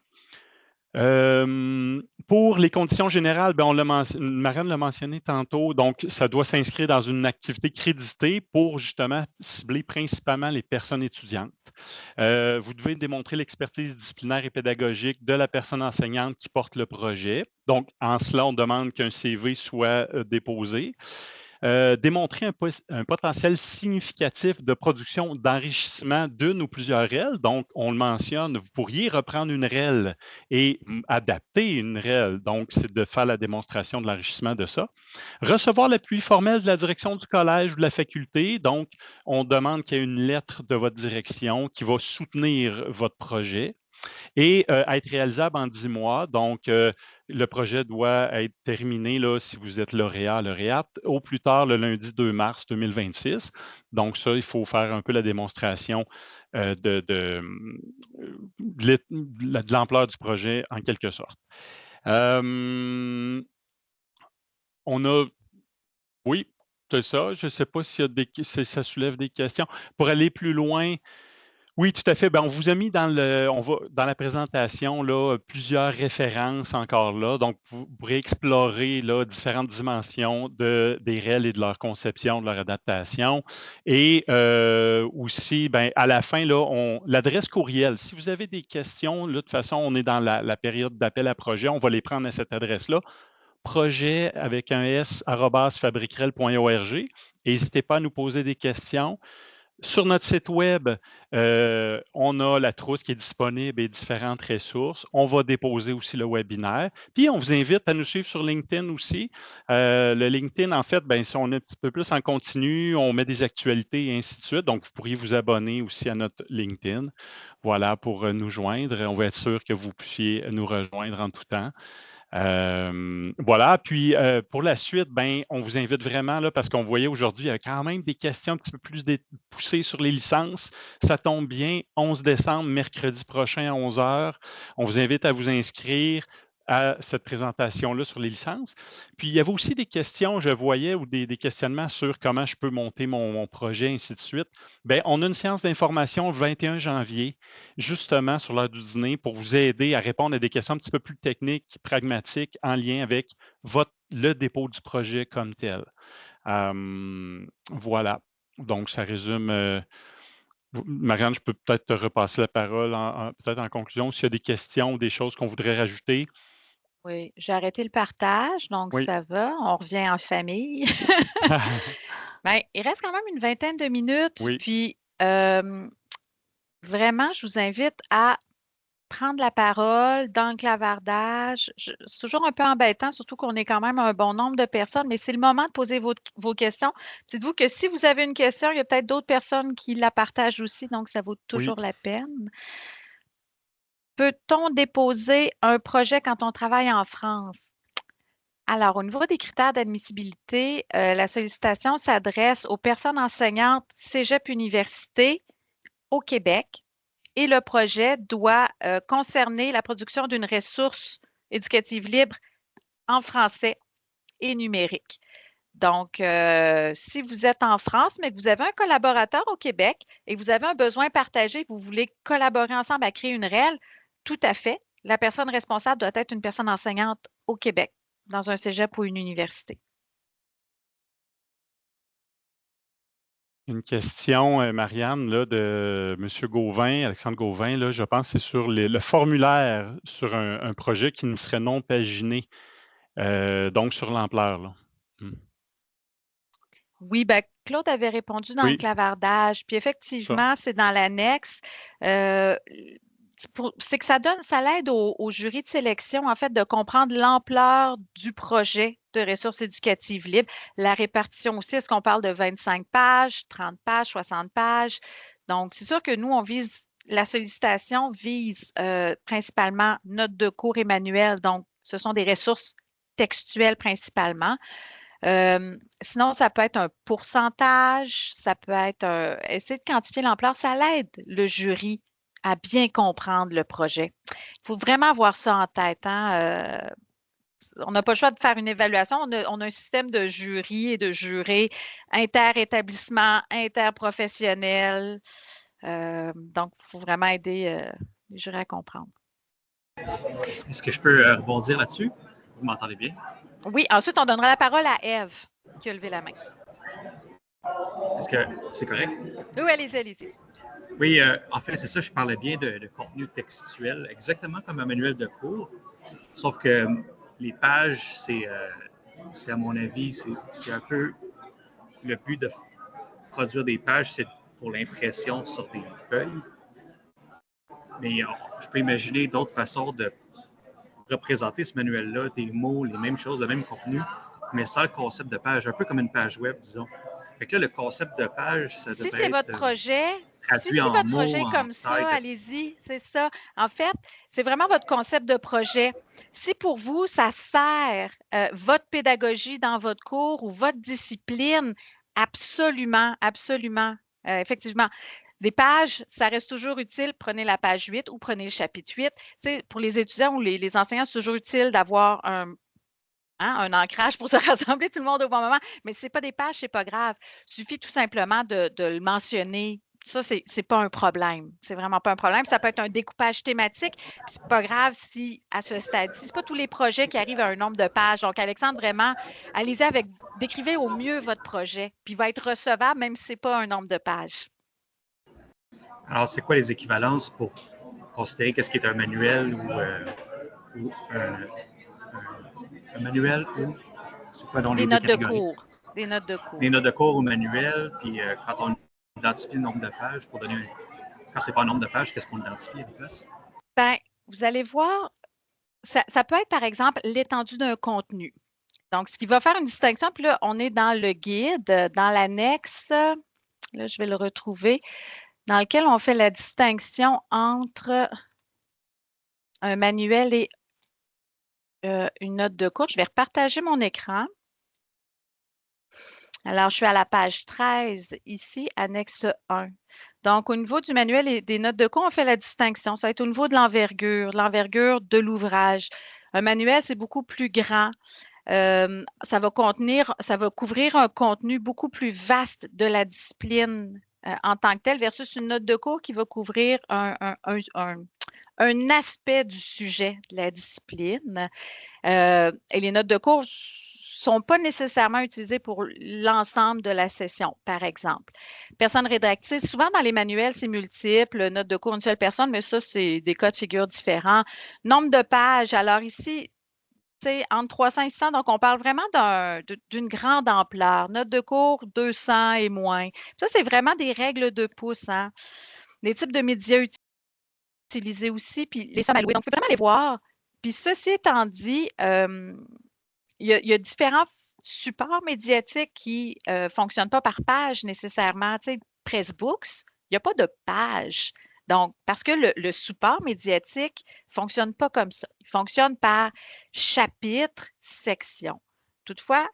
S1: Pour les conditions générales, ben Marianne l'a mentionné tantôt, donc ça doit s'inscrire dans une activité créditée pour justement cibler principalement les personnes étudiantes. Vous devez démontrer l'expertise disciplinaire et pédagogique de la personne enseignante qui porte le projet. Donc, en cela, on demande qu'un CV soit déposé. Démontrer un potentiel significatif de production d'enrichissement d'une ou plusieurs REL. Donc, on le mentionne, vous pourriez reprendre une REL et adapter une REL. Donc, c'est de faire la démonstration de l'enrichissement de ça. Recevoir l'appui formel de la direction du collège ou de la faculté. Donc, on demande qu'il y ait une lettre de votre direction qui va soutenir votre projet. Et être réalisable en 10 mois. Donc, le projet doit être terminé là, si vous êtes lauréate, au plus tard le lundi 2 mars 2026. Donc, ça, il faut faire un peu la démonstration de l'ampleur du projet en quelque sorte. On a... Oui, c'est ça. Je ne sais pas si ça soulève des questions. Pour aller plus loin, oui, tout à fait. Bien, on vous a mis dans la présentation là, plusieurs références encore là. Donc, vous pourrez explorer là, différentes dimensions des REL et de leur conception, de leur adaptation. Et aussi, bien, à la fin, là, l'adresse courriel. Si vous avez des questions, là, de toute façon, on est dans la période d'appel à projet. On va les prendre à cette adresse-là. Projet avec un S @fabriquerelle.org. N'hésitez pas à nous poser des questions. Sur notre site web, on a la trousse qui est disponible et différentes ressources. On va déposer aussi le webinaire. Puis, on vous invite à nous suivre sur LinkedIn aussi. Le LinkedIn, en fait, bien, si on est un petit peu plus en continu, on met des actualités et ainsi de suite. Donc, vous pourriez vous abonner aussi à notre LinkedIn. Voilà, pour nous joindre. On va être sûr que vous puissiez nous rejoindre en tout temps. Voilà, puis pour la suite, ben, on vous invite vraiment, là, parce qu'on voyait aujourd'hui, il y a quand même des questions un petit peu plus poussées sur les licences. Ça tombe bien, 11 décembre, mercredi prochain à 11h. On vous invite à vous inscrire à cette présentation-là sur les licences. Puis, il y avait aussi des questions, je voyais, ou des questionnements sur comment je peux monter mon projet, ainsi de suite. Bien, on a une séance d'information le 21 janvier, justement sur l'heure du dîner, pour vous aider à répondre à des questions un petit peu plus techniques, pragmatiques, en lien avec le dépôt du projet comme tel. Voilà. Donc, ça résume... Marianne, je peux peut-être te repasser la parole peut-être en conclusion, s'il y a des questions ou des choses qu'on voudrait rajouter.
S4: Oui, j'ai arrêté le partage, donc ça va. On revient en famille. Bien, il reste quand même une vingtaine de minutes.
S1: Oui.
S4: Puis, vraiment, je vous invite à prendre la parole dans le clavardage. C'est toujours un peu embêtant, surtout qu'on est quand même un bon nombre de personnes, mais c'est le moment de poser vos questions. Dites-vous que si vous avez une question, il y a peut-être d'autres personnes qui la partagent aussi, donc ça vaut toujours la peine. Peut-on déposer un projet quand on travaille en France? Alors, au niveau des critères d'admissibilité, la sollicitation s'adresse aux personnes enseignantes cégep-université au Québec et le projet doit concerner la production d'une ressource éducative libre en français et numérique. Donc, si vous êtes en France, mais que vous avez un collaborateur au Québec et que vous avez un besoin partagé, vous voulez collaborer ensemble à créer une REL, tout à fait. La personne responsable doit être une personne enseignante au Québec, dans un cégep ou une université.
S1: Une question, Marianne, là, de M. Gauvin, Alexandre Gauvin, là, je pense que c'est sur le formulaire sur un projet qui ne serait non paginé, donc sur l'ampleur.
S4: Oui, ben, Claude avait répondu dans le clavardage. Puis effectivement, c'est dans l'annexe. C'est que ça l'aide au jury de sélection, en fait, de comprendre l'ampleur du projet de ressources éducatives libres. La répartition aussi, est-ce qu'on parle de 25 pages, 30 pages, 60 pages? Donc, c'est sûr que nous, la sollicitation vise principalement notes de cours et manuels. Donc, ce sont des ressources textuelles principalement. Sinon, ça peut être un pourcentage, ça peut être essayer de quantifier l'ampleur, ça l'aide le jury à bien comprendre le projet. Il faut vraiment avoir ça en tête. Hein? On n'a pas le choix de faire une évaluation. On a un système de jury et de jurés inter-établissement, interprofessionnel. Donc, il faut vraiment aider les jurés à comprendre.
S8: Est-ce que je peux rebondir là-dessus? Vous m'entendez bien?
S4: Oui, ensuite, on donnera la parole à Ève qui a levé la main.
S8: Est-ce que c'est correct?
S4: Oui, allez-y.
S8: Oui, en fait, c'est ça, je parlais bien de contenu textuel, exactement comme un manuel de cours, sauf que les pages, c'est à mon avis, c'est un peu le but de produire des pages, c'est pour l'impression sur des feuilles. Mais je peux imaginer d'autres façons de représenter ce manuel-là, des mots, les mêmes choses, le même contenu, mais sans le concept de page, un peu comme une page web, disons. Fait que là, le concept de page, ça devrait être...
S4: Si c'est votre projet, comme ça, allez-y, c'est ça. En fait, c'est vraiment votre concept de projet. Si pour vous, ça sert votre pédagogie dans votre cours ou votre discipline, absolument. Effectivement. Des pages, ça reste toujours utile. Prenez la page 8 ou prenez le chapitre 8. T'sais, pour les étudiants ou les enseignants, c'est toujours utile d'avoir un ancrage pour se rassembler tout le monde au bon moment. Mais si ce n'est pas des pages, ce n'est pas grave. Il suffit tout simplement de le mentionner. Ça, ce n'est pas un problème. C'est vraiment pas un problème. Ça peut être un découpage thématique. Ce n'est pas grave si, à ce stade-ci, ce n'est pas tous les projets qui arrivent à un nombre de pages. Donc, Alexandre, vraiment, allez-y décrivez au mieux votre projet. Puis il va être recevable même si ce n'est pas un nombre de pages.
S8: Alors, c'est quoi les équivalences pour considérer qu'est-ce qui est un manuel ou un manuel ou c'est quoi dans les deux catégories?
S4: Des notes de cours.
S8: Des notes de cours ou manuels, puis quand on identifie le nombre de pages pour donner quand c'est pas un nombre de pages, qu'est-ce qu'on identifie à la place?
S4: Bien, vous allez voir, ça peut être par exemple l'étendue d'un contenu. Donc, ce qui va faire une distinction, puis là, on est dans le guide, dans l'annexe, là, je vais le retrouver, dans lequel on fait la distinction entre un manuel et une note de cours. Je vais repartager mon écran. Alors, je suis à la page 13 ici, annexe 1. Donc, au niveau du manuel et des notes de cours, on fait la distinction. Ça va être au niveau de l'envergure de l'ouvrage. Un manuel, c'est beaucoup plus grand. Ça va couvrir un contenu beaucoup plus vaste de la discipline en tant que telle versus une note de cours qui va couvrir un aspect du sujet de la discipline. Et les notes de cours ne sont pas nécessairement utilisées pour l'ensemble de la session, par exemple. Personne rédactrice, souvent dans les manuels, c'est multiple, notes de cours, une seule personne, mais ça, c'est des cas de figure différents. Nombre de pages, alors ici, entre 300 et 600, donc on parle vraiment d'une grande ampleur. Note de cours, 200 et moins. Ça, c'est vraiment des règles de pouce. Hein? Les types de médias utilisés. utiliser aussi, puis les sommes allouées. Donc, il faut vraiment aller voir. Puis, ceci étant dit, il y a différents supports médiatiques qui ne fonctionnent pas par page nécessairement. Tu sais, Pressbooks, il n'y a pas de page. Donc, parce que le support médiatique ne fonctionne pas comme ça. Il fonctionne par chapitre, section. Toutefois,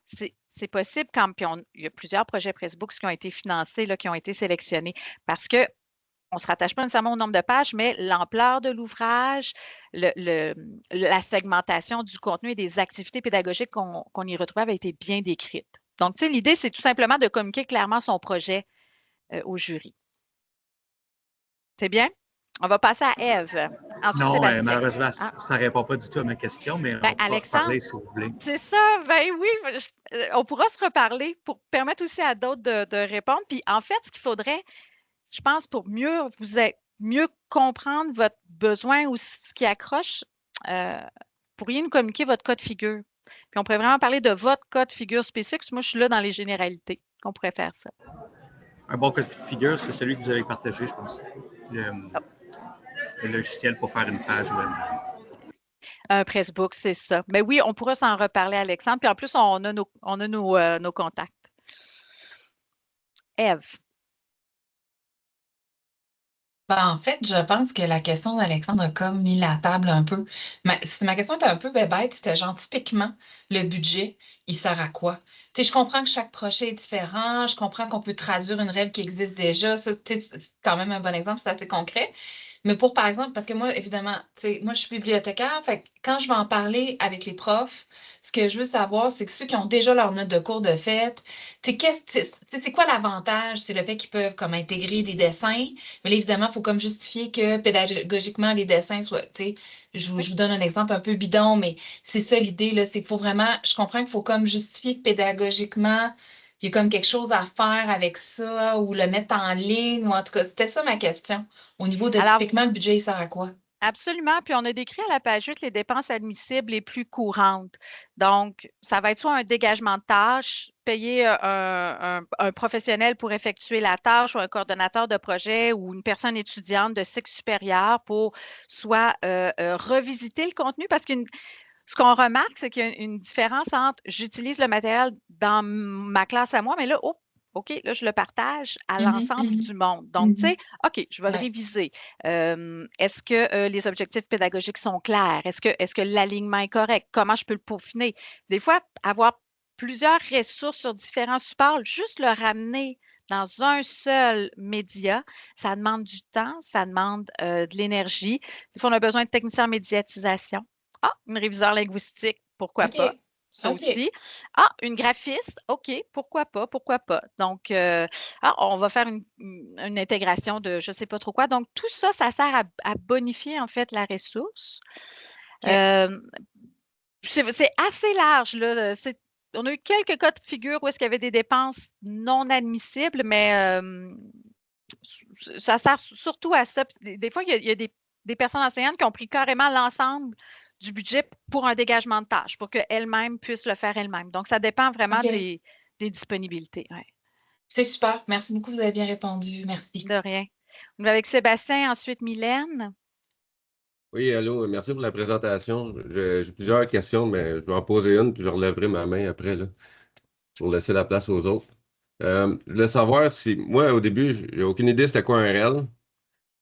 S4: c'est possible quand il y a plusieurs projets Pressbooks qui ont été financés, là, qui ont été sélectionnés, parce que on ne se rattache pas nécessairement au nombre de pages, mais l'ampleur de l'ouvrage, la segmentation du contenu et des activités pédagogiques qu'on y retrouvait avait été bien décrite. Donc, tu sais, l'idée, c'est tout simplement de communiquer clairement son projet au jury. C'est bien? On va passer à Ève. Ensuite,
S8: non,
S4: Sébastien.
S8: malheureusement, ça ne répond pas du tout à ma question, mais on pourra
S4: Alexandre,
S8: reparler si vous voulez.
S4: C'est ça, ben oui, on pourra se reparler pour permettre aussi à d'autres de répondre. Puis en fait, ce qu'il faudrait, je pense, pour mieux comprendre votre besoin ou ce qui accroche, pourriez nous communiquer votre cas de figure. Puis on pourrait vraiment parler de votre cas de figure spécifique, parce que moi, je suis là dans les généralités, qu'on pourrait faire ça.
S8: Un bon cas de figure, c'est celui que vous avez partagé, je pense. Le logiciel pour faire une page web.
S4: Un Pressbook, c'est ça. Mais oui, on pourra s'en reparler, Alexandre. Puis en plus, on a nos contacts. Ève.
S9: En fait, je pense que la question d'Alexandre a comme mis la table un peu. Ma question était un peu bête. C'était genre typiquement le budget, il sert à quoi? Tu sais, je comprends que chaque projet est différent. Je comprends qu'on peut traduire une règle qui existe déjà. Ça, c'est quand même un bon exemple, c'est assez concret. Mais pour, par exemple, parce que moi, évidemment, moi, je suis bibliothécaire, fait que quand je vais en parler avec les profs, ce que je veux savoir, c'est que ceux qui ont déjà leur note de cours de fait, c'est quoi l'avantage? C'est le fait qu'ils peuvent comme intégrer des dessins. Mais là, évidemment, il faut comme justifier que pédagogiquement, les dessins soient, je vous donne un exemple un peu bidon, mais c'est ça l'idée, là, c'est qu'il faut vraiment, je comprends qu'il faut comme justifier que pédagogiquement, il y a comme quelque chose à faire avec ça ou le mettre en ligne, ou en tout cas, c'était ça ma question. Au niveau de typiquement, le budget, il sert à quoi?
S4: Absolument. Puis, on a décrit à la page 8 les dépenses admissibles les plus courantes. Donc, ça va être soit un dégagement de tâches, payer un professionnel pour effectuer la tâche ou un coordonnateur de projet ou une personne étudiante de cycle supérieur pour soit revisiter le contenu parce que ce qu'on remarque, c'est qu'il y a une différence entre j'utilise le matériel dans ma classe à moi, mais là, OK, là, je le partage à l'ensemble du monde. Donc, tu sais, OK, je vais le réviser. Est-ce que les objectifs pédagogiques sont clairs? Est-ce que l'alignement est correct? Comment je peux le peaufiner? Des fois, avoir plusieurs ressources sur différents supports, juste le ramener dans un seul média, ça demande du temps, ça demande de l'énergie. Des fois, on a besoin de techniciens en médiatisation. Ah, une réviseur linguistique, pourquoi pas? Ça aussi. Ah, une graphiste, OK, pourquoi pas? Donc, on va faire une intégration de je ne sais pas trop quoi. Donc, tout ça, ça sert à bonifier, en fait, la ressource. C'est assez large, là. On a eu quelques cas de figure où est-ce qu'il y avait des dépenses non admissibles, mais ça sert surtout à ça. Des fois, il y a des personnes enseignantes qui ont pris carrément l'ensemble du budget pour un dégagement de tâches, pour qu'elles-mêmes puissent le faire elles-mêmes. Donc, ça dépend vraiment des disponibilités. Ouais.
S9: C'est super. Merci beaucoup. Vous avez bien répondu. Merci.
S4: De rien. On va avec Sébastien, ensuite Mylène.
S3: Oui, allô. Merci pour la présentation. J'ai plusieurs questions, mais je vais en poser une, puis je relèverai ma main après, là, pour laisser la place aux autres. Je voulais savoir si, moi, au début, j'ai aucune idée c'était quoi un REL.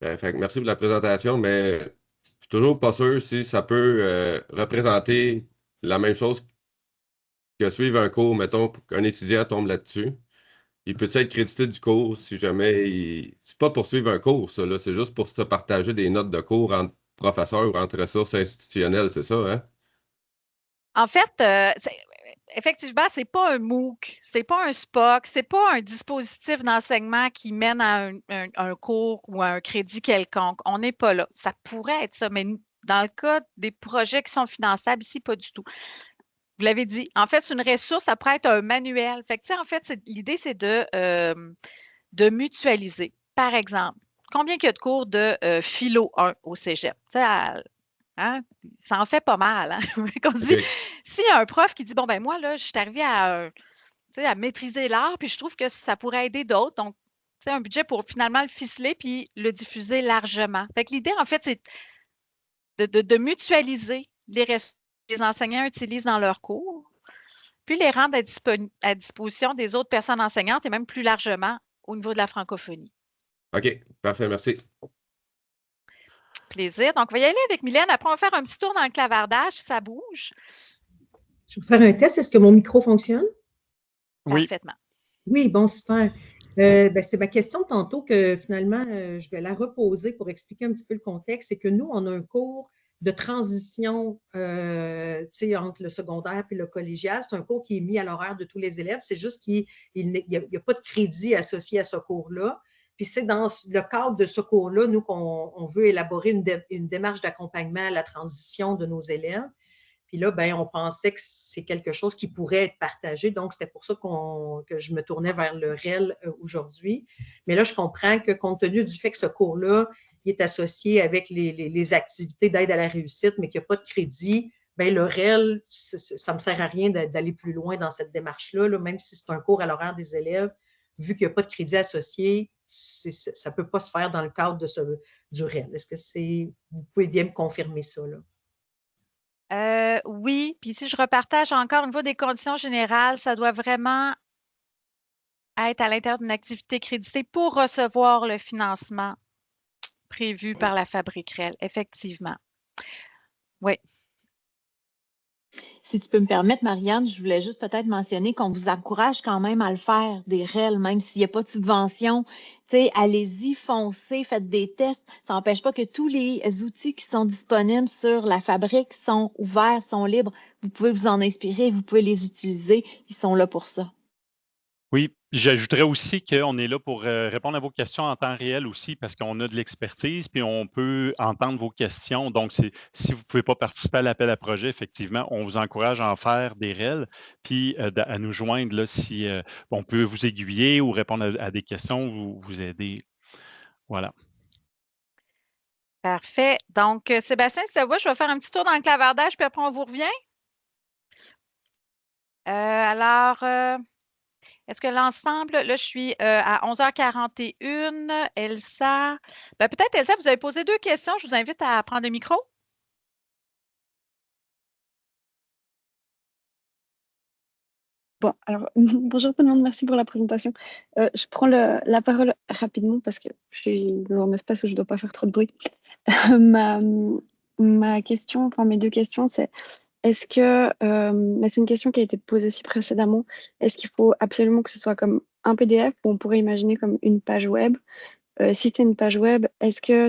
S3: Fait que merci pour la présentation, mais je suis toujours pas sûr si ça peut représenter la même chose que suivre un cours, mettons, pour qu'un étudiant tombe là-dessus. Il peut être crédité du cours si jamais c'est pas pour suivre un cours, ça, là, c'est juste pour se partager des notes de cours entre professeurs ou entre ressources institutionnelles, c'est ça, hein?
S4: En fait, effectivement, c'est pas un MOOC, c'est pas un SPOC, c'est pas un dispositif d'enseignement qui mène à un cours ou à un crédit quelconque. On n'est pas là. Ça pourrait être ça, mais dans le cas des projets qui sont finançables, ici, pas du tout. Vous l'avez dit. En fait, c'est une ressource, ça pourrait être un manuel. Fait que, en fait, l'idée, c'est de mutualiser. Par exemple, combien il y a de cours de philo 1 au cégep? Hein? Ça en fait pas mal. Hein? On se dit, s'il y a un prof qui dit, bon, ben moi, là, je suis arrivé à maîtriser l'art, puis je trouve que ça pourrait aider d'autres. Donc, un budget pour finalement le ficeler puis le diffuser largement. Fait que l'idée, en fait, c'est de mutualiser les ressources que les enseignants utilisent dans leurs cours, puis les rendre à disposition des autres personnes enseignantes et même plus largement au niveau de la francophonie.
S3: OK, parfait, merci.
S4: Plaisir. Donc, on va y aller avec Mylène. Après, on va faire un petit tour dans le clavardage, si ça bouge.
S10: Je vais faire un test. Est-ce que mon micro fonctionne?
S1: Oui.
S4: Parfaitement.
S10: Oui, bon, super. C'est ma question tantôt que finalement, je vais la reposer pour expliquer un petit peu le contexte. C'est que nous, on a un cours de transition entre le secondaire et le collégial. C'est un cours qui est mis à l'horaire de tous les élèves. C'est juste qu'il n'y a pas de crédit associé à ce cours-là. Puis c'est dans le cadre de ce cours-là, nous, qu'on veut élaborer une démarche d'accompagnement à la transition de nos élèves. Puis là, ben, on pensait que c'est quelque chose qui pourrait être partagé. Donc, c'était pour ça que je me tournais vers le REL aujourd'hui. Mais là, je comprends que compte tenu du fait que ce cours-là, il est associé avec les activités d'aide à la réussite, mais qu'il n'y a pas de crédit, bien, le REL, ça ne me sert à rien d'aller plus loin dans cette démarche-là, même si c'est un cours à l'horaire des élèves. Vu qu'il n'y a pas de crédit associé, ça ne peut pas se faire dans le cadre du REL. Est-ce que vous pouvez bien me confirmer ça, là?
S4: Oui, puis si je repartage encore au niveau des conditions générales, ça doit vraiment être à l'intérieur d'une activité créditée pour recevoir le financement prévu par la Fabrique REL, effectivement. Oui.
S5: Si tu peux me permettre, Marianne, je voulais juste peut-être mentionner qu'on vous encourage quand même à le faire, des REL, même s'il n'y a pas de subvention. Allez-y, foncez, faites des tests. Ça n'empêche pas que tous les outils qui sont disponibles sur la Fabrique sont ouverts, sont libres. Vous pouvez vous en inspirer, vous pouvez les utiliser. Ils sont là pour ça.
S1: Oui, j'ajouterais aussi qu'on est là pour répondre à vos questions en temps réel aussi parce qu'on a de l'expertise puis on peut entendre vos questions. Donc, si vous ne pouvez pas participer à l'appel à projet, effectivement, on vous encourage à en faire des REL puis à nous joindre là, si on peut vous aiguiller ou répondre à des questions ou vous aider. Voilà.
S4: Parfait. Donc, Sébastien, si ça va, je vais faire un petit tour dans le clavardage puis après, on vous revient. Est-ce que l'ensemble, là, je suis à 11h41, Elsa. Peut-être, Elsa, vous avez posé 2 questions. Je vous invite à prendre le micro.
S11: Bon, alors, bonjour tout le monde, merci pour la présentation. Je prends la parole rapidement parce que je suis dans un espace où je ne dois pas faire trop de bruit. Ma question, enfin mes 2 questions, c'est est-ce que, c'est une question qui a été posée aussi précédemment, est-ce qu'il faut absolument que ce soit comme un PDF ou on pourrait imaginer comme une page web? Si c'est une page web, est-ce que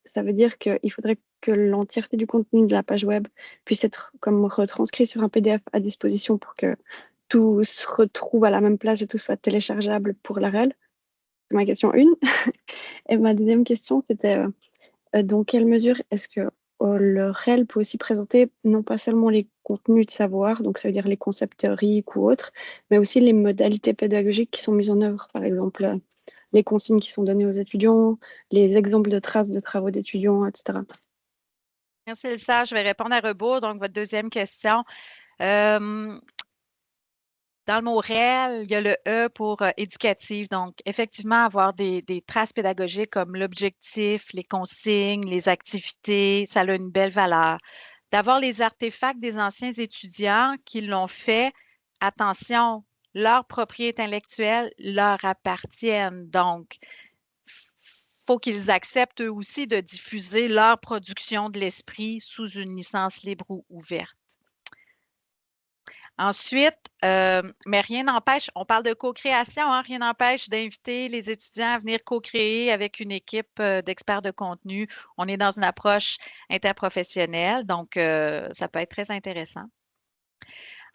S11: ça veut dire qu'il faudrait que l'entièreté du contenu de la page web puisse être comme retranscrit sur un PDF à disposition pour que tout se retrouve à la même place et tout soit téléchargeable pour la REL? C'est ma question 1. Et ma deuxième question, c'était dans quelle mesure est-ce que le REL peut aussi présenter non pas seulement les contenus de savoir, donc ça veut dire les concepts théoriques ou autres, mais aussi les modalités pédagogiques qui sont mises en œuvre, par exemple les consignes qui sont données aux étudiants, les exemples de traces de travaux d'étudiants, etc.
S4: Merci, Elsa. Je vais répondre à rebours. Donc, votre deuxième question. Dans le mot REL, il y a le E pour éducatif. Donc, effectivement, avoir des traces pédagogiques comme l'objectif, les consignes, les activités, ça a une belle valeur. D'avoir les artefacts des anciens étudiants qui l'ont fait, attention, leurs propriétés intellectuelles leur appartiennent. Donc, il faut qu'ils acceptent eux aussi de diffuser leur production de l'esprit sous une licence libre ou ouverte. Ensuite, mais rien n'empêche, on parle de co-création, hein, rien n'empêche d'inviter les étudiants à venir co-créer avec une équipe d'experts de contenu. On est dans une approche interprofessionnelle, donc ça peut être très intéressant.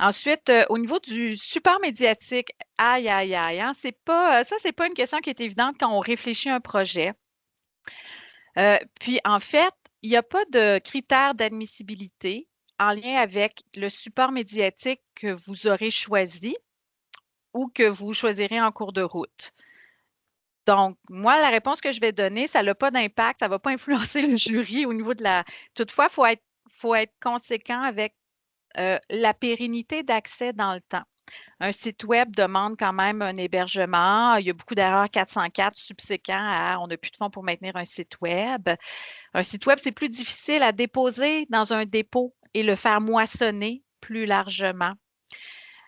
S4: Ensuite, au niveau du support médiatique, aïe, hein, c'est pas une question qui est évidente quand on réfléchit à un projet. Puis, en fait, il n'y a pas de critères d'admissibilité en lien avec le support médiatique que vous aurez choisi ou que vous choisirez en cours de route. Donc, moi, la réponse que je vais donner, ça n'a pas d'impact, ça ne va pas influencer le jury au niveau de la… Toutefois, il faut être conséquent avec la pérennité d'accès dans le temps. Un site web demande quand même un hébergement. Il y a beaucoup d'erreurs 404 subséquents à on n'a plus de fonds pour maintenir un site web. Un site web, c'est plus difficile à déposer dans un dépôt et le faire moissonner plus largement.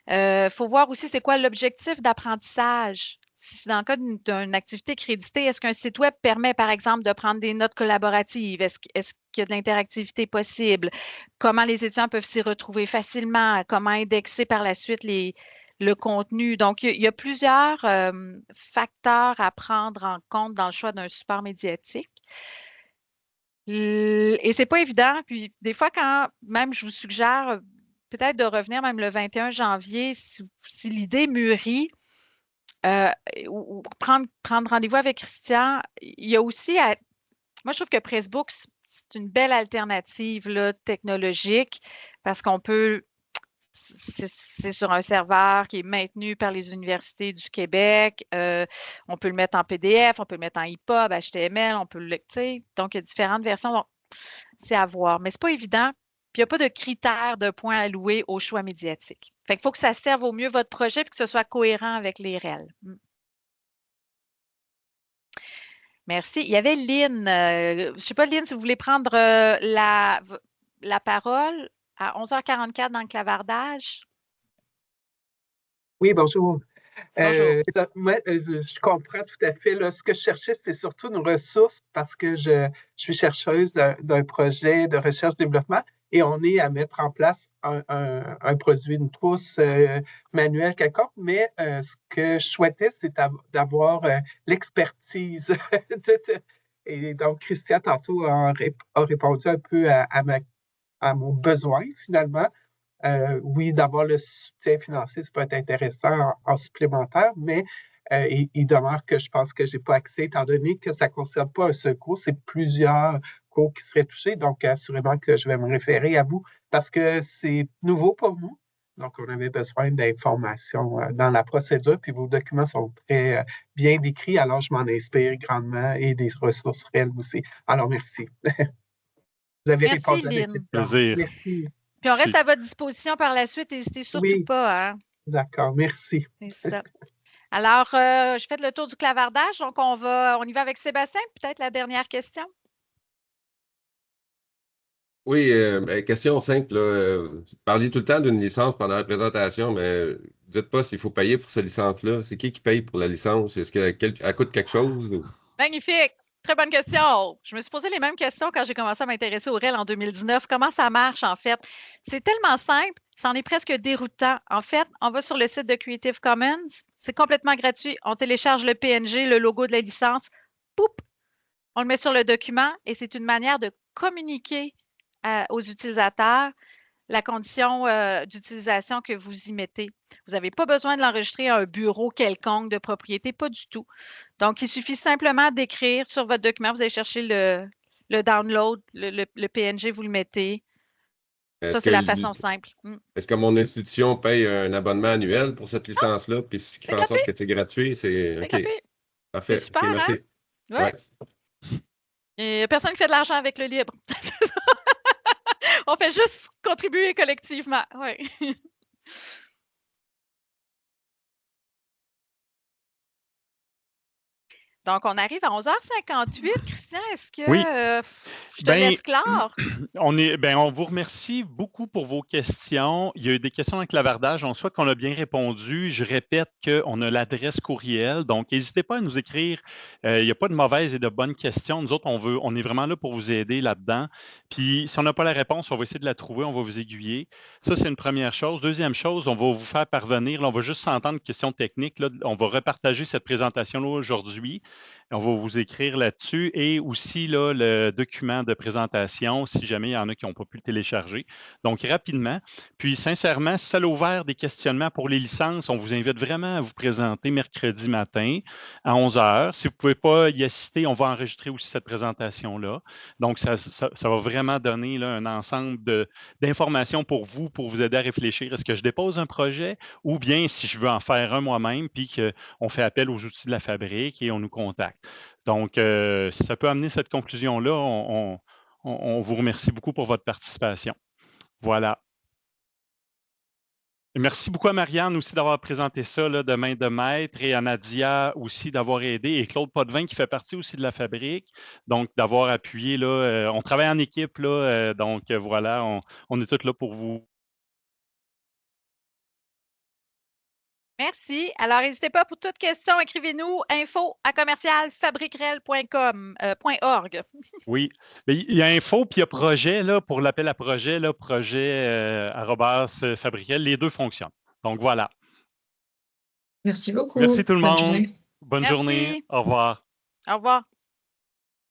S4: Faut voir aussi c'est quoi l'objectif d'apprentissage. Si dans le cas d'une activité créditée, est-ce qu'un site web permet, par exemple, de prendre des notes collaboratives? Est-ce qu'il y a de l'interactivité possible? Comment les étudiants peuvent s'y retrouver facilement? Comment indexer par la suite le contenu? Donc, il y a plusieurs facteurs à prendre en compte dans le choix d'un support médiatique. Et c'est pas évident. Puis, des fois, quand même, je vous suggère peut-être de revenir même le 21 janvier, si l'idée mûrit, ou prendre rendez-vous avec Christian. Il y a aussi, moi je trouve que Pressbook, c'est une belle alternative là, technologique parce qu'on peut, c'est sur un serveur qui est maintenu par les universités du Québec. On peut le mettre en PDF, on peut le mettre en EPUB, HTML, on peut le, tu sais, donc il y a différentes versions. Donc, c'est à voir, mais c'est pas évident. Puis, il n'y a pas de critères de points alloués au choix médiatique. Fait qu'il faut que ça serve au mieux votre projet et que ce soit cohérent avec les REL. Merci. Il y avait Lynn. Je ne sais pas, Lynn, si vous voulez prendre la parole à 11h44 dans le clavardage.
S12: Oui, bonjour.
S4: Bonjour.
S12: Moi, je comprends tout à fait. Là, ce que je cherchais, c'était surtout une ressource parce que je suis chercheuse d'un projet de recherche-développement et on est à mettre en place un produit, une trousse manuelle quelconque, mais ce que je souhaitais, c'est d'avoir l'expertise. Et donc, Christian, tantôt, a répondu un peu à mon besoin, finalement. Oui, d'avoir le soutien financier, ça peut être intéressant en supplémentaire, mais il demeure que je pense que je n'ai pas accès, étant donné que ça ne concerne pas un seul cours, c'est plusieurs cours qui seraient touchés. Donc, assurément que je vais me référer à vous parce que c'est nouveau pour nous. Donc, on avait besoin d'informations dans la procédure, puis vos documents sont très bien décrits, alors je m'en inspire grandement et des ressources réelles aussi. Alors, merci. Vous avez répondu à mes questions. Merci.
S4: Puis on reste à votre disposition par la suite, n'hésitez surtout pas. Hein?
S12: D'accord, merci.
S4: C'est ça. Alors, je fais le tour du clavardage, donc on y va avec Sébastien, peut-être la dernière question.
S3: Oui, question simple. Vous parliez tout le temps d'une licence pendant la présentation, mais dites pas s'il faut payer pour cette licence-là. C'est qui paye pour la licence? Est-ce qu'elle coûte quelque chose? Ou...
S4: Magnifique! Très bonne question. Je me suis posé les mêmes questions quand j'ai commencé à m'intéresser au REL en 2019. Comment ça marche, en fait? C'est tellement simple, c'en est presque déroutant. En fait, on va sur le site de Creative Commons. C'est complètement gratuit. On télécharge le PNG, le logo de la licence. Poup! On le met sur le document et c'est une manière de communiquer aux utilisateurs la condition d'utilisation que vous y mettez. Vous n'avez pas besoin de l'enregistrer à un bureau quelconque de propriété, pas du tout. Donc, il suffit simplement d'écrire sur votre document, vous allez chercher le download, le PNG, vous le mettez. Ça, c'est la façon simple.
S3: Est-ce que mon institution paye un abonnement annuel pour cette licence-là, puis ce qui fait en sorte que c'est gratuit? C'est
S4: gratuit.
S3: Parfait.
S4: C'est super,
S3: merci.
S4: Hein? Ouais. Il n'y a personne qui fait de l'argent avec le libre. On fait juste contribuer collectivement. Oui. Donc, on arrive à 11h58. Christian, est-ce que je te laisse clore?
S1: On vous remercie beaucoup pour vos questions. Il y a eu des questions dans le clavardage. On souhaite qu'on a bien répondu. Je répète qu'on a l'adresse courriel. Donc, n'hésitez pas à nous écrire. Il n'y a pas de mauvaises et de bonnes questions. Nous autres, on est vraiment là pour vous aider là-dedans. Puis, si on n'a pas la réponse, on va essayer de la trouver. On va vous aiguiller. Ça, c'est une première chose. Deuxième chose, on va vous faire parvenir. Là, on va juste s'entendre une question technique. Là, on va repartager cette présentation-là aujourd'hui. On va vous écrire là-dessus et aussi là, le document de présentation si jamais il y en a qui n'ont pas pu le télécharger. Donc, rapidement. Puis, sincèrement, si ça a ouvert des questionnements pour les licences, on vous invite vraiment à vous présenter mercredi matin à 11h. Si vous ne pouvez pas y assister, on va enregistrer aussi cette présentation-là. Donc, ça va vraiment donner là, un ensemble d'informations pour vous aider à réfléchir. Est-ce que je dépose un projet ou bien si je veux en faire un moi-même puis qu'on fait appel aux outils de la fabrique et on nous contacte. Donc, si ça peut amener cette conclusion-là, on vous remercie beaucoup pour votre participation. Voilà. Merci beaucoup à Marianne aussi d'avoir présenté ça là, de main de maître et à Nadia aussi d'avoir aidé et Claude Potvin qui fait partie aussi de la fabrique, donc d'avoir appuyé. Là, on travaille en équipe, là, donc voilà, on est tous là pour vous.
S4: Merci. Alors, n'hésitez pas pour toute question, écrivez-nous info@commercialfabriquerel.org.
S1: Oui, mais il y a info puis il y a projet là, pour l'appel à projet, là, projet @fabriquerel, les deux fonctionnent. Donc voilà.
S6: Merci beaucoup.
S1: Merci tout le
S6: Bonne
S1: monde.
S6: journée.
S1: Bonne
S4: Merci.
S1: journée. Au revoir.
S4: Au revoir.